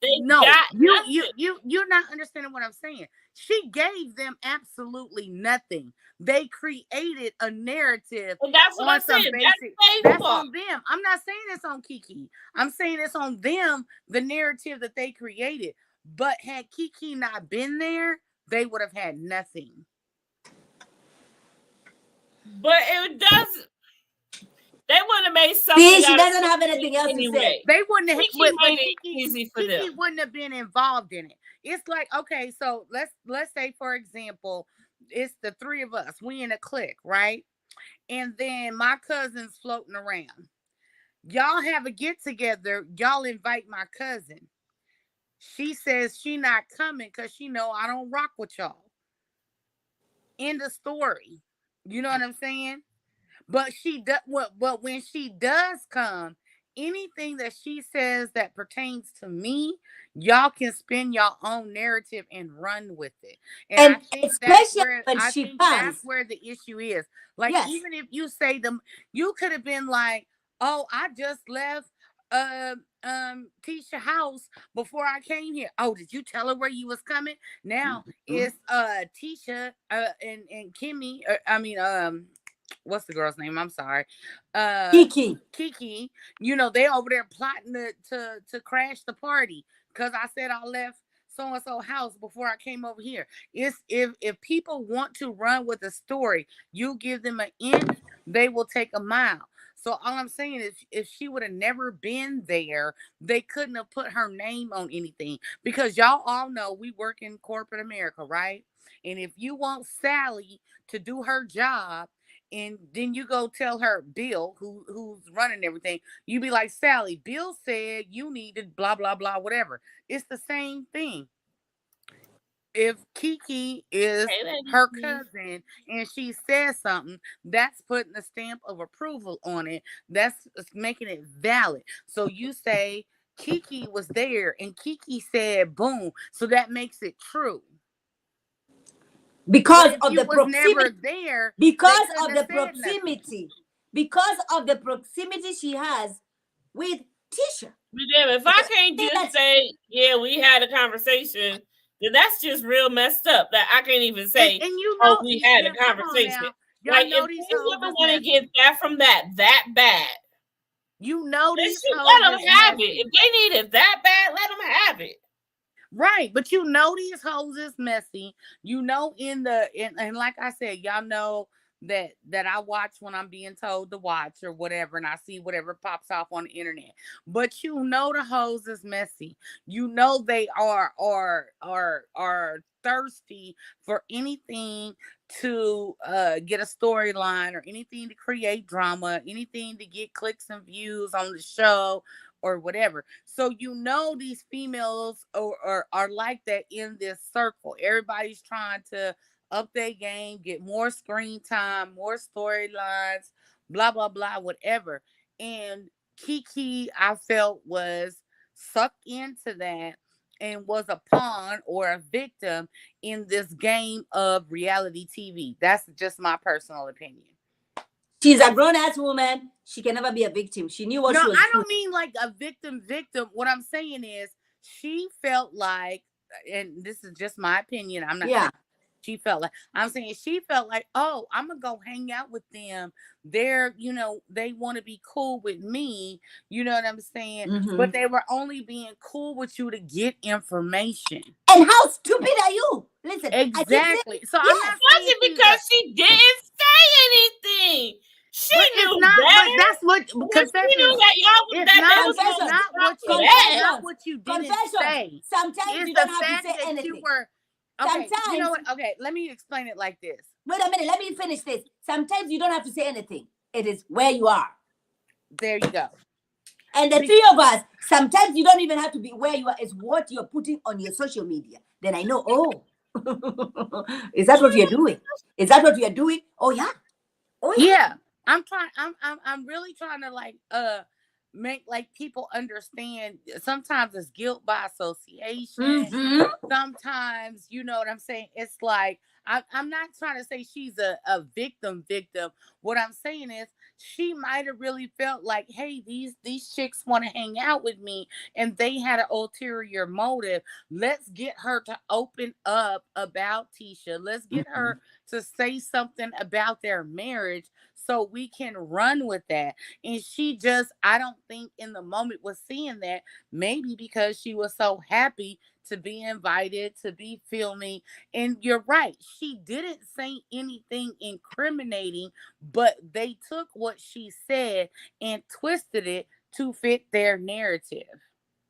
They No, got you're not understanding what I'm saying. She gave them absolutely nothing. They created a narrative And that's what on I'm some saying. basic. That's their That's fault. on them. I'm not saying it's on Kiki. I'm saying it's on them, the narrative that they created. But had Kiki not been there, they would have had nothing. But it doesn't. They wouldn't have made something See, she out of doesn't have anything else to say. anyway. They wouldn't have, Kiki but made it easy for Kiki them. wouldn't have been involved in it. It's like, okay, so let's say for example, it's the three of us. We in a clique, right? And then my cousin's floating around. Y'all have a get together. Y'all invite my cousin. She says she not coming because she know I don't rock with y'all. End of story. You know what I'm saying? But she does. But when she does come, anything that she says that pertains to me, y'all can spin your own narrative and run with it. And I And think especially when she that's comes. where the issue is. Like Yes. even if you say them, you could have been like, "Oh, I just left." Tisha house before I came here. Oh, did you tell her where you was coming? Now it's Tisha and Kimmy. What's the girl's name? I'm sorry. Kiki. Kiki. You know, they over there plotting to crash the party because I said I left so and so house before I came over here. It's if people want to run with a story, you give them an inch, they will take a mile. So all I'm saying is if she would have never been there, they couldn't have put her name on anything. Because y'all all know we work in corporate America, right? And if you want Sally to do her job and then you go tell her Bill, who's running everything, you be like, Sally, Bill said you needed blah blah blah, whatever. It's the same thing. If Kiki is Hey, lady. her cousin and she says something, that's putting a stamp of approval on it. That's making it valid. So you say Kiki was there and Kiki said boom, so that makes it true. Because But if of you the was never proximity. there, Because they couldn't of the have said nothing. proximity. Because of the proximity she has with Tisha. But then if I can't See, just that's- say, yeah, we had a conversation, then that's just real messed up. That I can't even say, And you oh, know, we had a come on conversation. now. Y'all Like know if these these hoes women is want to messy. get that from that bad, You know they these should hoes let them is have messy. it. If they need it that bad, let them have it. Right, but you know these hoes is messy. You know, and like I said, y'all know that I watch when I'm being told to watch or whatever, and I see whatever pops off on the internet. But you know the hoes is messy. You know they are thirsty for anything to get a storyline or anything to create drama, anything to get clicks and views on the show or whatever. So you know these females are like that in this circle. Everybody's trying to up their game, get more screen time, more storylines, blah blah blah, whatever. And Kiki, I felt, was sucked into that and was a pawn or a victim in this game of reality TV. That's just my personal opinion. She's a grown-ass woman. She can never be a victim. She knew what No, she was I doing. don't mean like a victim. What I'm saying is she felt like, and this is just my opinion, I'm not saying she felt like, I'm saying she felt like, oh, I'm gonna go hang out with them. They're, they want to be cool with me. You know what I'm saying? Mhm. But they were only being cool with you to get information. And how stupid are you? Listen, Exactly. So I'm yes. not Was saying it because she didn't say anything? She but knew it's not. better. But that's what When she confession. knew that y'all It's that not. they was It's gonna not what drop you. for It's that. not what you didn't say. Sometimes It's you the don't have to fact say that anything. you were. Okay, Sometimes, you know what? Okay, let me explain it like this. Wait a minute, let me finish this. Sometimes you don't have to say anything. It is where you are. There you go. And the three of us, sometimes you don't even have to be where you are. It's what you're putting on your social media. Then I know, oh, is that what you're doing? Is that what you're doing? Oh yeah. Oh yeah. Yeah, I'm really trying to make like people understand. Sometimes it's guilt by association. Mm-hmm. Sometimes, you know what I'm saying? It's like I'm not trying to say she's a victim. What I'm saying is she might have really felt like, hey, these chicks want to hang out with me, and they had an ulterior motive. Let's get her to open up about Tisha. Let's get her to say something about their marriage so we can run with that. And she just, I don't think in the moment was seeing that, maybe because she was so happy to be invited, to be filming. And you're right, she didn't say anything incriminating, but they took what she said and twisted it to fit their narrative.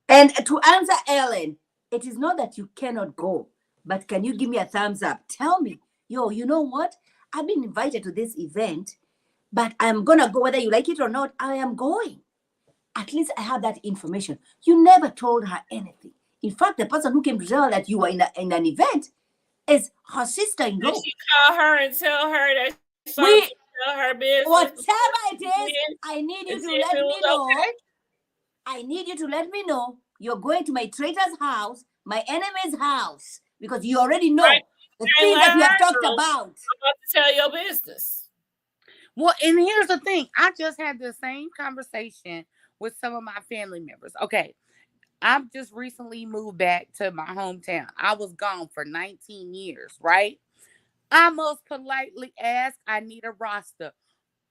And to answer Ellen, it is not that you cannot go, but can you give me a thumbs up? Tell me, yo, you know what? I've been invited to this event, but I'm gonna go whether you like it or not. I am going. At least I have that information. You never told her anything. In fact, the person who came to tell her that you were in an event is her sister-in-law. Did she call her and tell her that she tell her business? Whatever it is, I need you to let me know. Okay? I need you to let me know you're going to my traitor's house, my enemy's house, because you already know the things that we have talked about. I'm about to tell your business. Well, and here's the thing. I just had the same conversation with some of my family members. Okay. I've just recently moved back to my hometown. I was gone for 19 years, right? I most politely asked, I need a roster.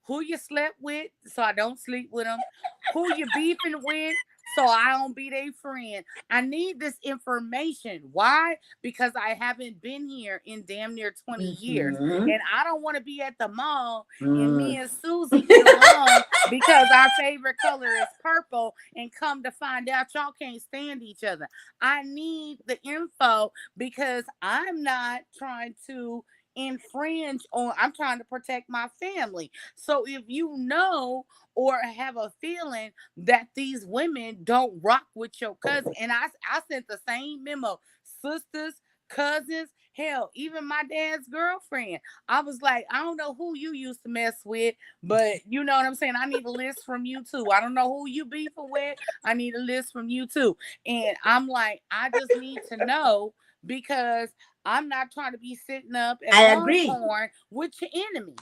Who you slept with, so I don't sleep with them. Who you beefing with, so I don't be their friend. I need this information. Why? Because I haven't been here in damn near 20 years. And I don't want to be at the mall and me and Susie get along because our favorite color is purple and come to find out y'all can't stand each other. I need the info because I'm not trying to infringe on, I'm trying to protect my family. So if you know or have a feeling that these women don't rock with your cousin, and I sent the same memo, sisters, cousins, hell, even my dad's girlfriend. I was like, I don't know who you used to mess with, but you know what I'm saying? I need a list from you too. I don't know who you beefing with. I need a list from you too. And I'm like, I just need to know, because I'm not trying to be sitting up at I agree. Longhorn with your enemy.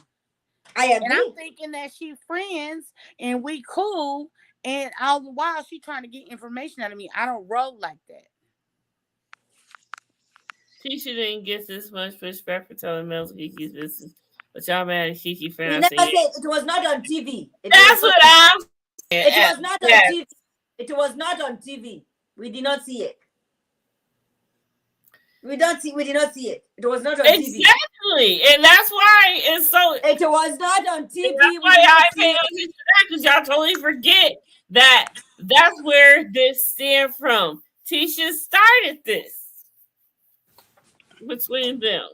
I And I'm agree. thinking that she friends and we cool, and all the while she trying to get information out of me. I don't roll like that. Tisha didn't get this much respect for telling Mel's Kiki's business, but y'all mad at Kiki for He not never saying said it was not on TV. That's what I'm saying. It was not on Yes. TV. It was not on TV. We did not see it. We did not see it. It was not on TV. Exactly. And that's why it's so. It was not on TV. That's why I pay attention to that, because y'all totally forget that that's where this stemmed from. Tisha started this between them.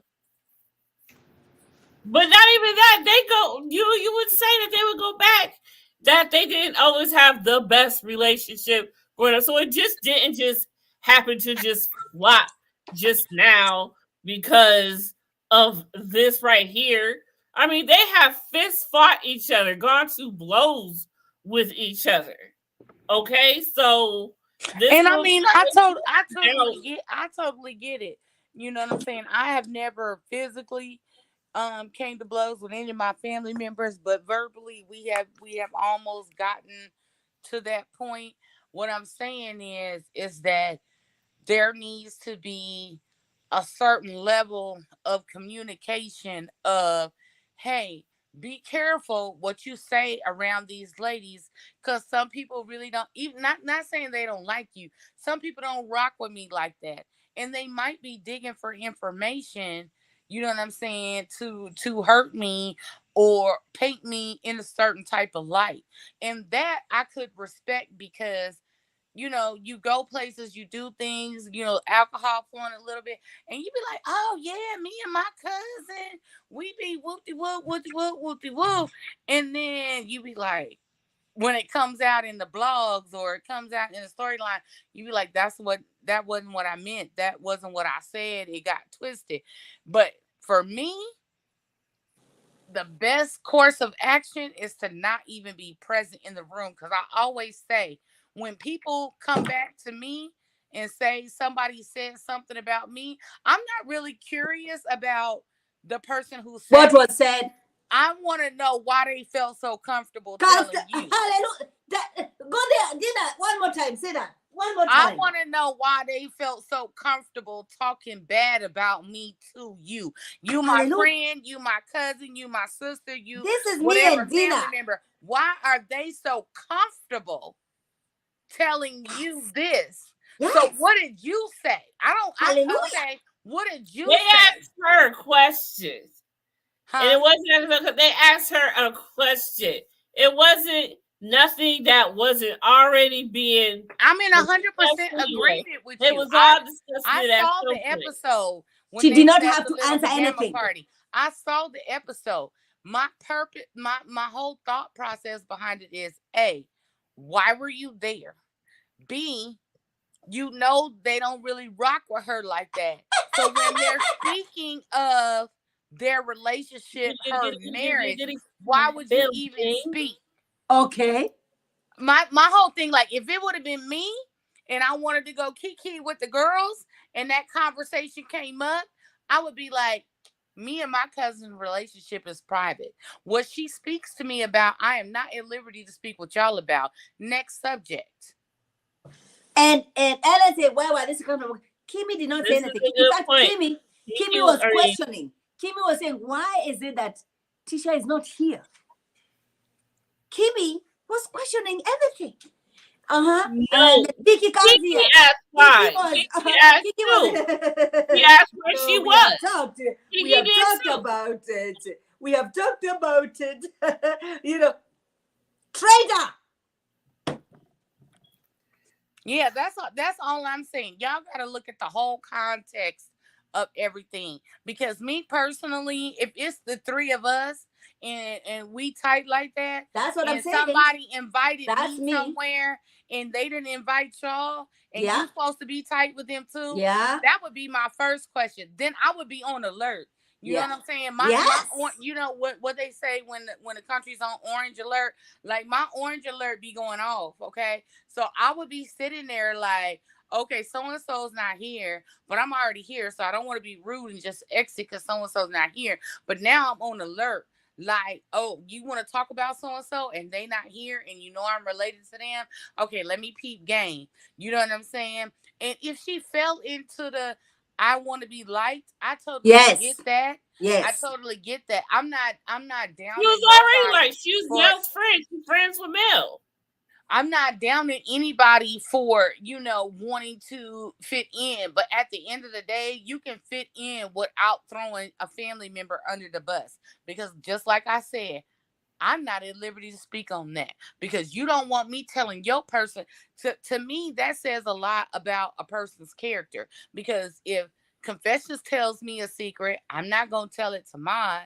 But not even that. They go, you would say that they would go back, that they didn't always have the best relationship going on. So it just didn't just happen to just flop just now because of this right here. I mean, they have fist fought each other, gone to blows with each other. Okay, so this, and I mean, I totally get it. You know what I'm saying? I have never physically came to blows with any of my family members, but verbally we have almost gotten to that point. What I'm saying is that there needs to be a certain level of communication of, hey, be careful what you say around these ladies, because some people really don't, even not saying they don't like you, some people don't rock with me like that, and they might be digging for information, you know what I'm saying, to hurt me or paint me in a certain type of light. And that I could respect, because you know, you go places, you do things, you know, alcohol flowing a little bit, and you be like, oh yeah, me and my cousin, we be whoopty whoop, whoopty whoop, whoopty whoop. And then you be like, when it comes out in the blogs or it comes out in the storyline, you be like, that wasn't what I meant. That wasn't what I said. It got twisted. But for me, the best course of action is to not even be present in the room. Because I always say, when people come back to me and say somebody said something about me, I'm not really curious about the person who said what was said. I want to know why they felt so comfortable telling you. Hallelujah. Go there, Dina. One more time. Say that. One more time. I want to know why they felt so comfortable talking bad about me to you. You my friend, you my cousin, you my sister, you this is whatever me and family Dina. member. Why are they so comfortable telling you this? Yes. So what did you say? Okay, what did you say? They asked her questions. Huh? And it wasn't because they asked her a question. It wasn't nothing that wasn't already being. I'm in 100% agreement with you. It was all discussed. I saw the episode. When she did not have to answer anything. Party. I saw the episode. My purpose, my whole thought process behind it is: A, why were you there? B, you know they don't really rock with her like that. So when they're speaking of their relationship, her marriage, why would you even speak? Okay. My whole thing, like, if it would have been me and I wanted to go kiki with the girls and that conversation came up, I would be like, me and my cousin's relationship is private. What she speaks to me about, I am not at liberty to speak with y'all about. Next subject. And Ellen said, well, this is coming from Kimmy did not say anything. In fact, Kimmy was questioning. Kimmy was saying, why is it that Tisha is not here? Kimmy was questioning everything. No, Vicky asked why. Vicky asked He asked where she was. We have talked about it. We have talked about it. You know, traitor. Yeah, that's all I'm saying. Y'all got to look at the whole context of everything. Because me personally, if it's the three of us and we tight like that, That's what I'm and saying. somebody invited That's me somewhere and they didn't invite y'all, and Yeah. you supposed to be tight with them too, Yeah. that would be my first question. Then I would be on alert. You know Yeah. what I'm saying? Yes. You know what they say when the country's on orange alert? Like my orange alert be going off, okay? So I would be sitting there like, okay, so and so's not here, but I'm already here, so I don't want to be rude and just exit because so and so's not here. But now I'm on alert. Like, oh, you want to talk about so and so and they not here, and you know I'm related to them. Okay, let me peep game. You know what I'm saying? And if she fell into the I want to be liked, I totally get that. I Yes. totally get that. I'm not down. She was already like, she was Mel's friend. She's friends with Mel. I'm not downing anybody for, wanting to fit in. But at the end of the day, you can fit in without throwing a family member under the bus. Because just like I said, I'm not at liberty to speak on that. Because you don't want me telling your person. To me, that says a lot about a person's character. Because if Confessions tells me a secret, I'm not going to tell it to mine.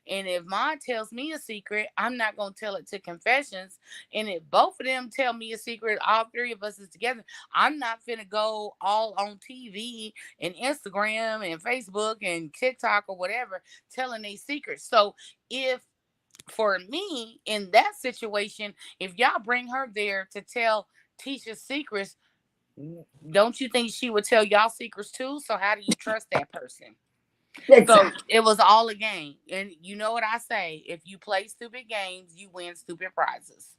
And if mine tells me a secret, I'm not going to tell it to Confessions. And if both of them tell me a secret, all three of us is together, I'm not finna go all on TV and Instagram and Facebook and TikTok or whatever telling a secret. So if for me in that situation, if y'all bring her there to tell Tisha's secrets, don't you think she would tell y'all secrets too? So how do you trust that person? Exactly. So it was all a game. And you know what I say? If you play stupid games, you win stupid prizes.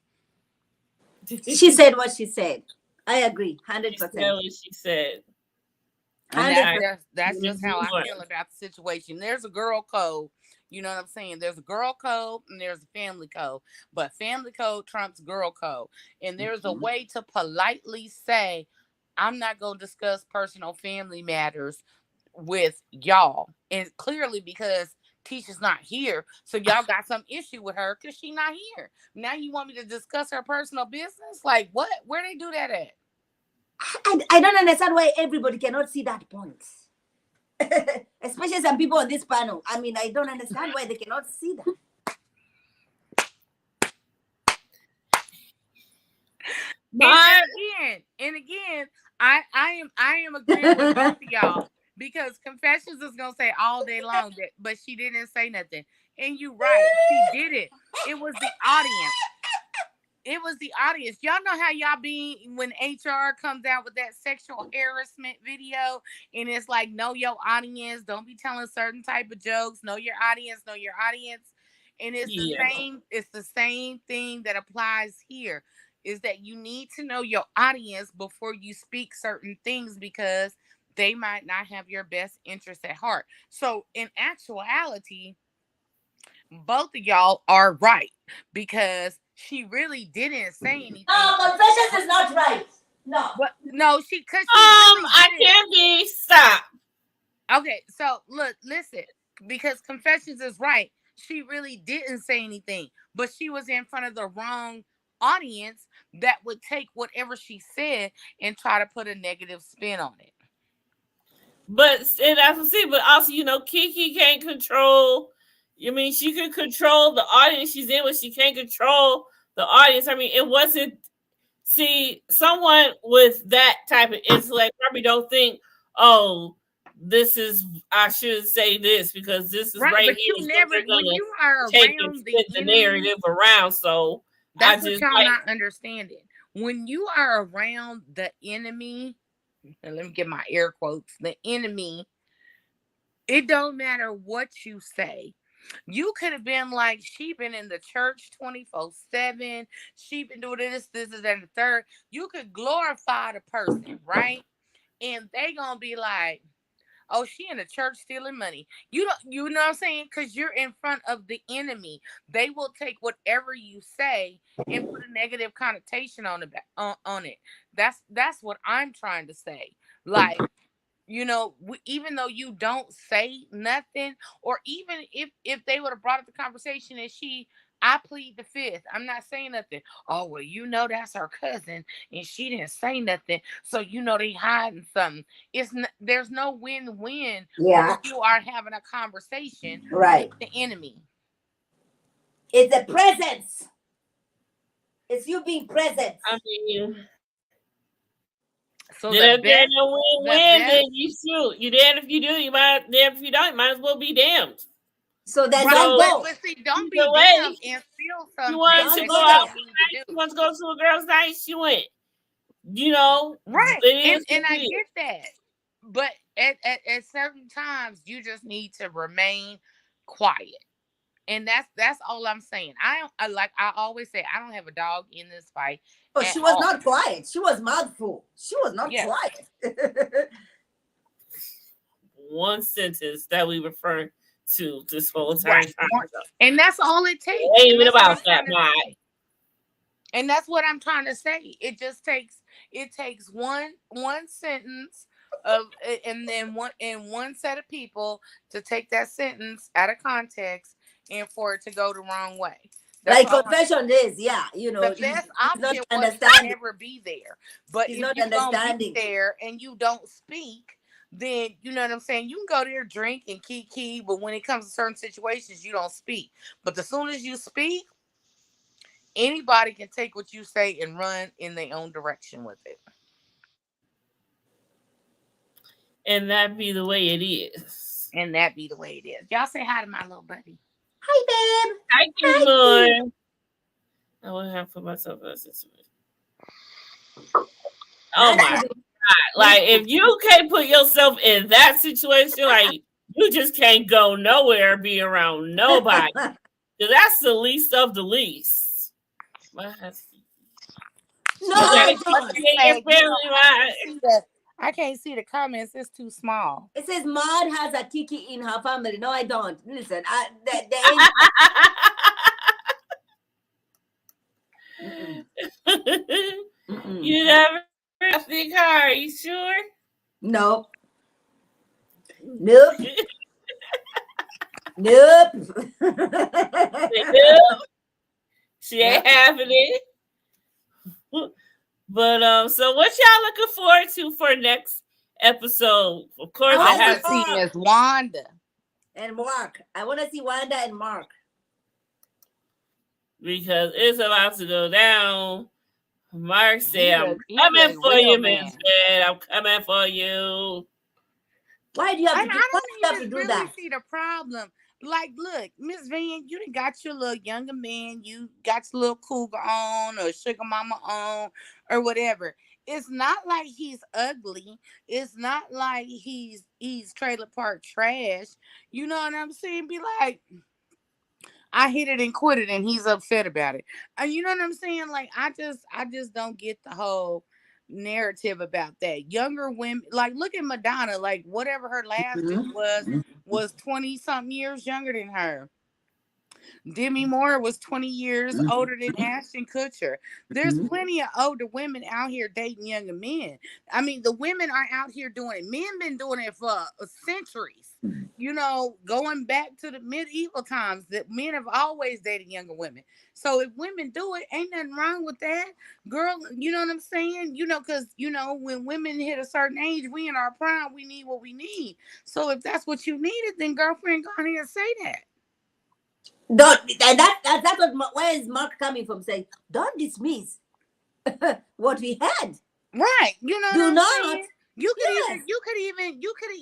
She said what she said. I agree, 100%. She said what she said. And that's just how I feel about the situation. There's a girl code. You know what I'm saying? There's a girl code and there's a family code. But family code trumps girl code. And there's a way to politely say, I'm not going to discuss personal family matters with y'all. And clearly because Tisha's not here, so y'all got some issue with her because she's not here. Now you want me to discuss her personal business? Like what? Where they do that at? I don't understand why everybody cannot see that point. Especially some people on this panel. I mean, I don't understand why they cannot see that. And again, I am agreeing with both of y'all because Confessions is gonna say all day long that, but she didn't say nothing. And you right, she did it. It was the audience. It was the audience. Y'all know how y'all be when HR comes out with that sexual harassment video and it's like, know your audience. Don't be telling certain type of jokes. Know your audience. Know your audience. And it's the same thing that applies here. Is that you need to know your audience before you speak certain things because they might not have your best interest at heart. So in actuality, both of y'all are right because she really didn't say anything. No, Confessions is not right. No. But no, she really I can't be stopped. Okay, so listen, because Confessions is right. She really didn't say anything, but she was in front of the wrong audience that would take whatever she said and try to put a negative spin on it. But also, Kiki can't control. I mean, she could control the audience she's in, but she can't control the audience. I mean, it wasn't. See, someone with that type of intellect probably don't think, oh, I should say this because this is right but here. You never, when you are take around the narrative around. So that's what y'all not understanding. When you are around the enemy, and let me get my air quotes, the enemy, it don't matter what you say. You could have been like, she been in the church 24/7. She been doing this, and the third. You could glorify the person, right? And they gonna be like, oh, she in the church stealing money. You know what I'm saying? Because you're in front of the enemy. They will take whatever you say and put a negative connotation on it. That's what I'm trying to say. Like, even though you don't say nothing, or even if they would have brought up the conversation and she I plead the fifth. I'm not saying nothing. Oh, well, you know that's her cousin and she didn't say nothing. So you know they hiding something. There's no win-win Yeah. when you are having a conversation with Right. the enemy. It's a presence. It's you being present. I mean, So then the if there ain't best, no the win-win, best, then you shoot. You damned if you do, you might damned if you don't. You might as well be damned. So there's right? no So go. But see, don't be either way, damned and steal you something wanted Don't to that go go you out there. don't one need to night. do. You want to go to a girl's night. She went. You know, Right. it is And what I it is. get that. But at certain times you just need to remain quiet. And that's all I'm saying. Like I always say, I don't have a dog in this fight Oh, at she was all. not quiet. She was mouthful. She was not Yeah. quiet. One sentence that we refer to this whole entire Right. time. And that's all it takes. It ain't And even that's what I'm about that, trying to Mike. say. And that's what I'm trying to say. It takes one sentence of and then one set of people to take that sentence out of context and for it to go the wrong way. That's Like all I'm confession saying. is, yeah, The best he's not option was to understanding. never be there. But He's if not you don't be understanding. there and you don't speak, then you know what I'm saying. You can go there, drink and key, but when it comes to certain situations, you don't speak. But as soon as you speak, anybody can take what you say and run in their own direction with it. And that be the way it is. And that be the way it is. Y'all say hi to my little buddy. Hi, babe. I can Hi, more. I would have put myself in that situation. Oh Nice my to God. be- Like, if you can't put yourself in that situation, like, you just can't go nowhere, be around nobody. Because that's the least of the least. No, You I gotta Look, keep don't. it in your family life. I can't see the comments. It's too small. It says Maud has a Kiki in her family. No, I don't. Listen, there ain't. Mm-mm. You never think hard. You sure? Nope. Nope. Nope. She ain't having it. But so what y'all looking forward to for next episode? Of course, I I wanna want to see Miss Wanda. And Mark. I want to see Wanda and Mark. Because it's about to go down. Mark said, "I'm He coming look for real you, man. Miss Red. I'm coming for you." Why do you have I to do? Why do you have don't to even do really that? see the problem. Like, look, Miss Van, you done got your little younger man, you got your little cougar on or sugar mama on or whatever. It's not like he's ugly. It's not like he's trailer park trash. You know what I'm saying? Be like, I hit it and quit it, and he's upset about it. And you know what I'm saying? Like, I just don't get the whole narrative about that. Younger women, like, look at Madonna, like whatever her last dude was 20 something years younger than her. Demi Moore was 20 years older than Ashton Kutcher. There's plenty of older women out here dating younger men. I mean, the women are out here doing it. Men been doing it for centuries. You know, going back to the medieval times, that men have always dated younger women. So if women do it, ain't nothing wrong with that. Girl, you know what I'm saying? You know, because, you know, when women hit a certain age, we in our prime, we need what we need. So if that's what you needed, then girlfriend, go ahead and say that. Don't, and that's what. Where is Mark coming from? Saying, don't dismiss what we had. Right. You know Do what I'm not. saying? You could Yes.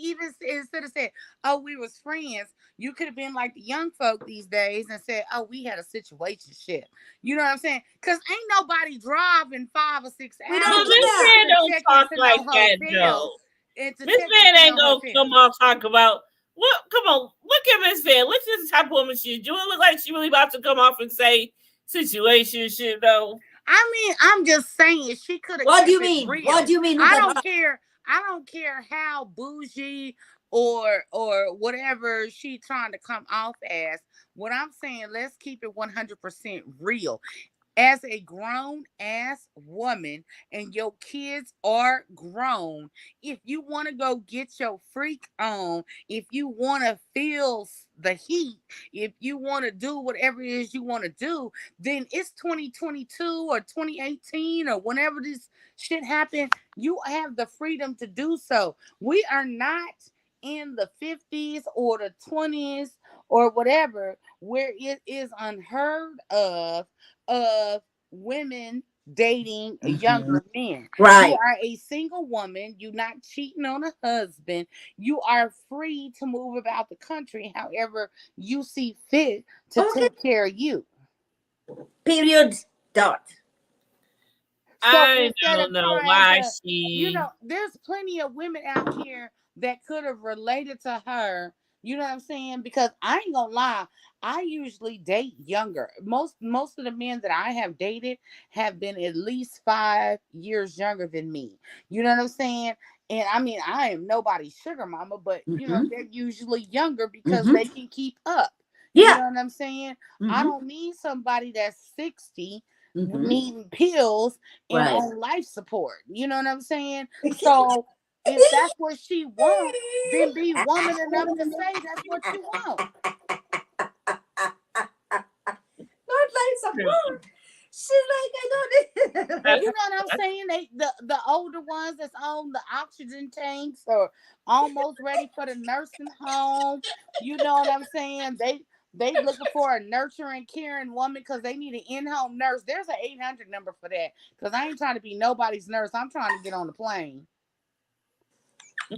even instead of saying, "Oh, we was friends," you could have been like the young folk these days and said, "Oh, we had a situationship." You know what I'm saying? Because ain't nobody driving 5 or 6 We hours don't But do Miss that. Man to don't check talk into like no that, hotels though. and to Miss check Van into ain't no gonna hotel. come on talk about what. Come on, look at Miss Van. Look at the type of woman she is. Do it look like she really about to come off and say situationship though? I mean, I'm just saying she could have. What do you kept it mean? real. What do you mean? Look I at don't her. care. I don't care how bougie or whatever she trying to come off as. What I'm saying, let's keep it 100% real. as a grown ass woman and your kids are grown, if you want to go get your freak on, if you want to feel the heat, if you want to do whatever it is you want to do, then it's 2022 or 2018 or whenever this shit happened, you have the freedom to do so. We are not in the 50s or the 20s or whatever where it is unheard of women dating younger men. Right. You are a single woman. You're not cheating on a husband. You are free to move about the country however you see fit to take care of you. Period. Dot. So I instead don't of know trying why to, she. there's plenty of women out here that could have related to her. You know what I'm saying? Because I ain't gonna lie, I usually date younger. Most of the men that I have dated have been at least 5 years younger than me. You know what I'm saying? And I mean, I am nobody's sugar mama, but they're usually younger because they can keep up. You know what I'm saying? I don't need somebody that's 60 needing pills and on life support. You know what I'm saying? So if that's what she wants, then be woman enough to say that's what you want. Not life support. She's like, I don't. You know what I'm saying? The older ones that's on the oxygen tanks or almost ready for the nursing home. You know what I'm saying? They looking for a nurturing, caring woman because they need an in-home nurse. There's an 800 number for that because I ain't trying to be nobody's nurse. I'm trying to get on the plane. Oh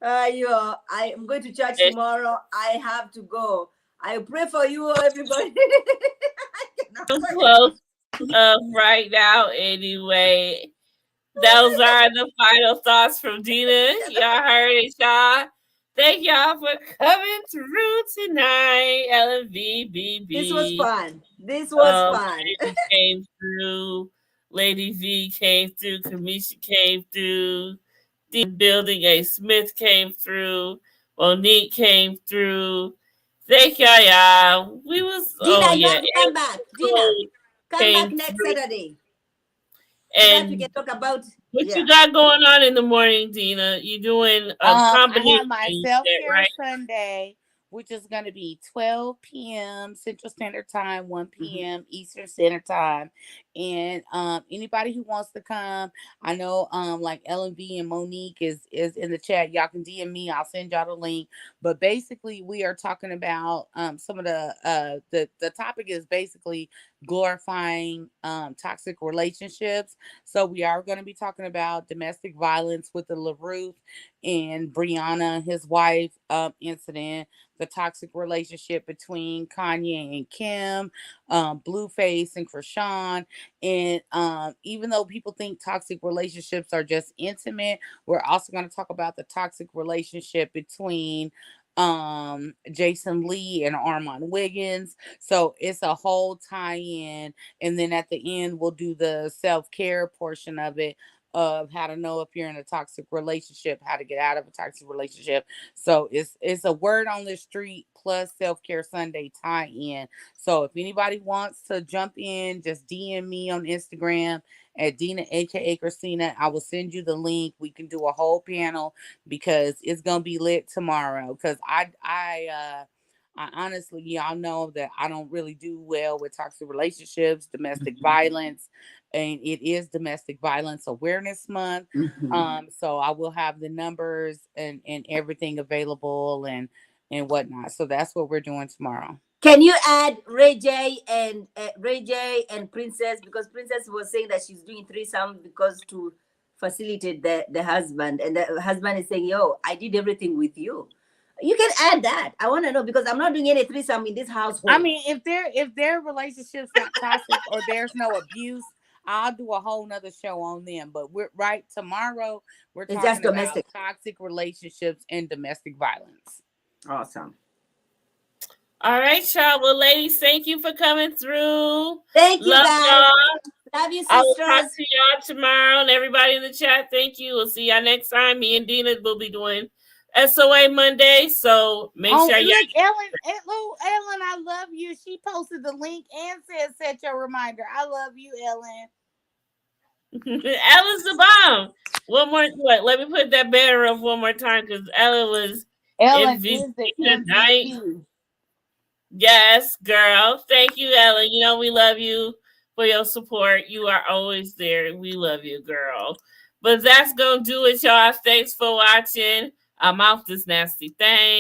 my God. I'm going to church tomorrow. I have to go. I pray for you, everybody. I'm close right now anyway. Those are the final thoughts from Dina. Y'all heard it, y'all. Thank y'all for coming through tonight, LMVBB. This was fun. This was fun. Lady came through. Lady V came through. Kamisha came through. The building A. Smith came through. Monique came through. Thank y'all. We was Dina, you have to come back. Dina, come back next through. Saturday. And we can talk about what you got going on in the morning, Dina? You doing a combination? I have my self-care right? Sunday, which is going to be 12 p.m. Central Standard Time, 1 p.m. Eastern Standard Time. And anybody who wants to come, I know like LMV and Monique is in the chat. Y'all can DM me. I'll send y'all the link. But basically, we are talking about some of the topic is basically glorifying toxic relationships. So we are going to be talking about domestic violence with the LaRuth and Brianna, his wife, incident, the toxic relationship between Kanye and Kim, Blueface and Krishan. And even though people think toxic relationships are just intimate, we're also going to talk about the toxic relationship between Jason Lee and Armand Wiggins. So it's a whole tie-in. And then at the end, we'll do the self-care portion of it, of how to know if you're in a toxic relationship, how to get out of a toxic relationship. So it's a word on the street plus self-care Sunday tie-in. So if anybody wants to jump in, just DM me on Instagram at Dina, aka Christina. I will send you the link. We can do a whole panel because it's gonna be lit tomorrow. Because I honestly, y'all know that I don't really do well with toxic relationships, domestic violence, and it is Domestic Violence Awareness Month. So I will have the numbers and everything available and whatnot. So that's what we're doing tomorrow. Can you add Ray J and Princess, because Princess was saying that she's doing threesome because to facilitate the husband, and the husband is saying, "Yo, I did everything with you." You can add that. I want to know because I'm not doing any threesome in this household. I mean, if their relationship's not toxic or there's no abuse, I'll do a whole nother show on them. But tomorrow we're talking about toxic relationships and domestic violence. Awesome. All right, y'all. Well, ladies, thank you for coming through. Thank you, Love guys. y'all. Love you, sisters. I will talk to y'all tomorrow, and everybody in the chat. Thank you. We'll see y'all next time. Me and Dina will be doing SOA Monday. So make Oh, sure y'all. look, Ellen, I love you. She posted the link and said set your reminder. I love you, Ellen. Ellen's the bomb. One more. Wait, let me put that banner up one more time because Ellen was Ellen MVP is the tonight. MVP. Yes, girl. Thank you, Ellen. You know we love you for your support. You are always there. We love you, girl. But that's gonna do it, y'all. Thanks for watching. I'm out this nasty thing.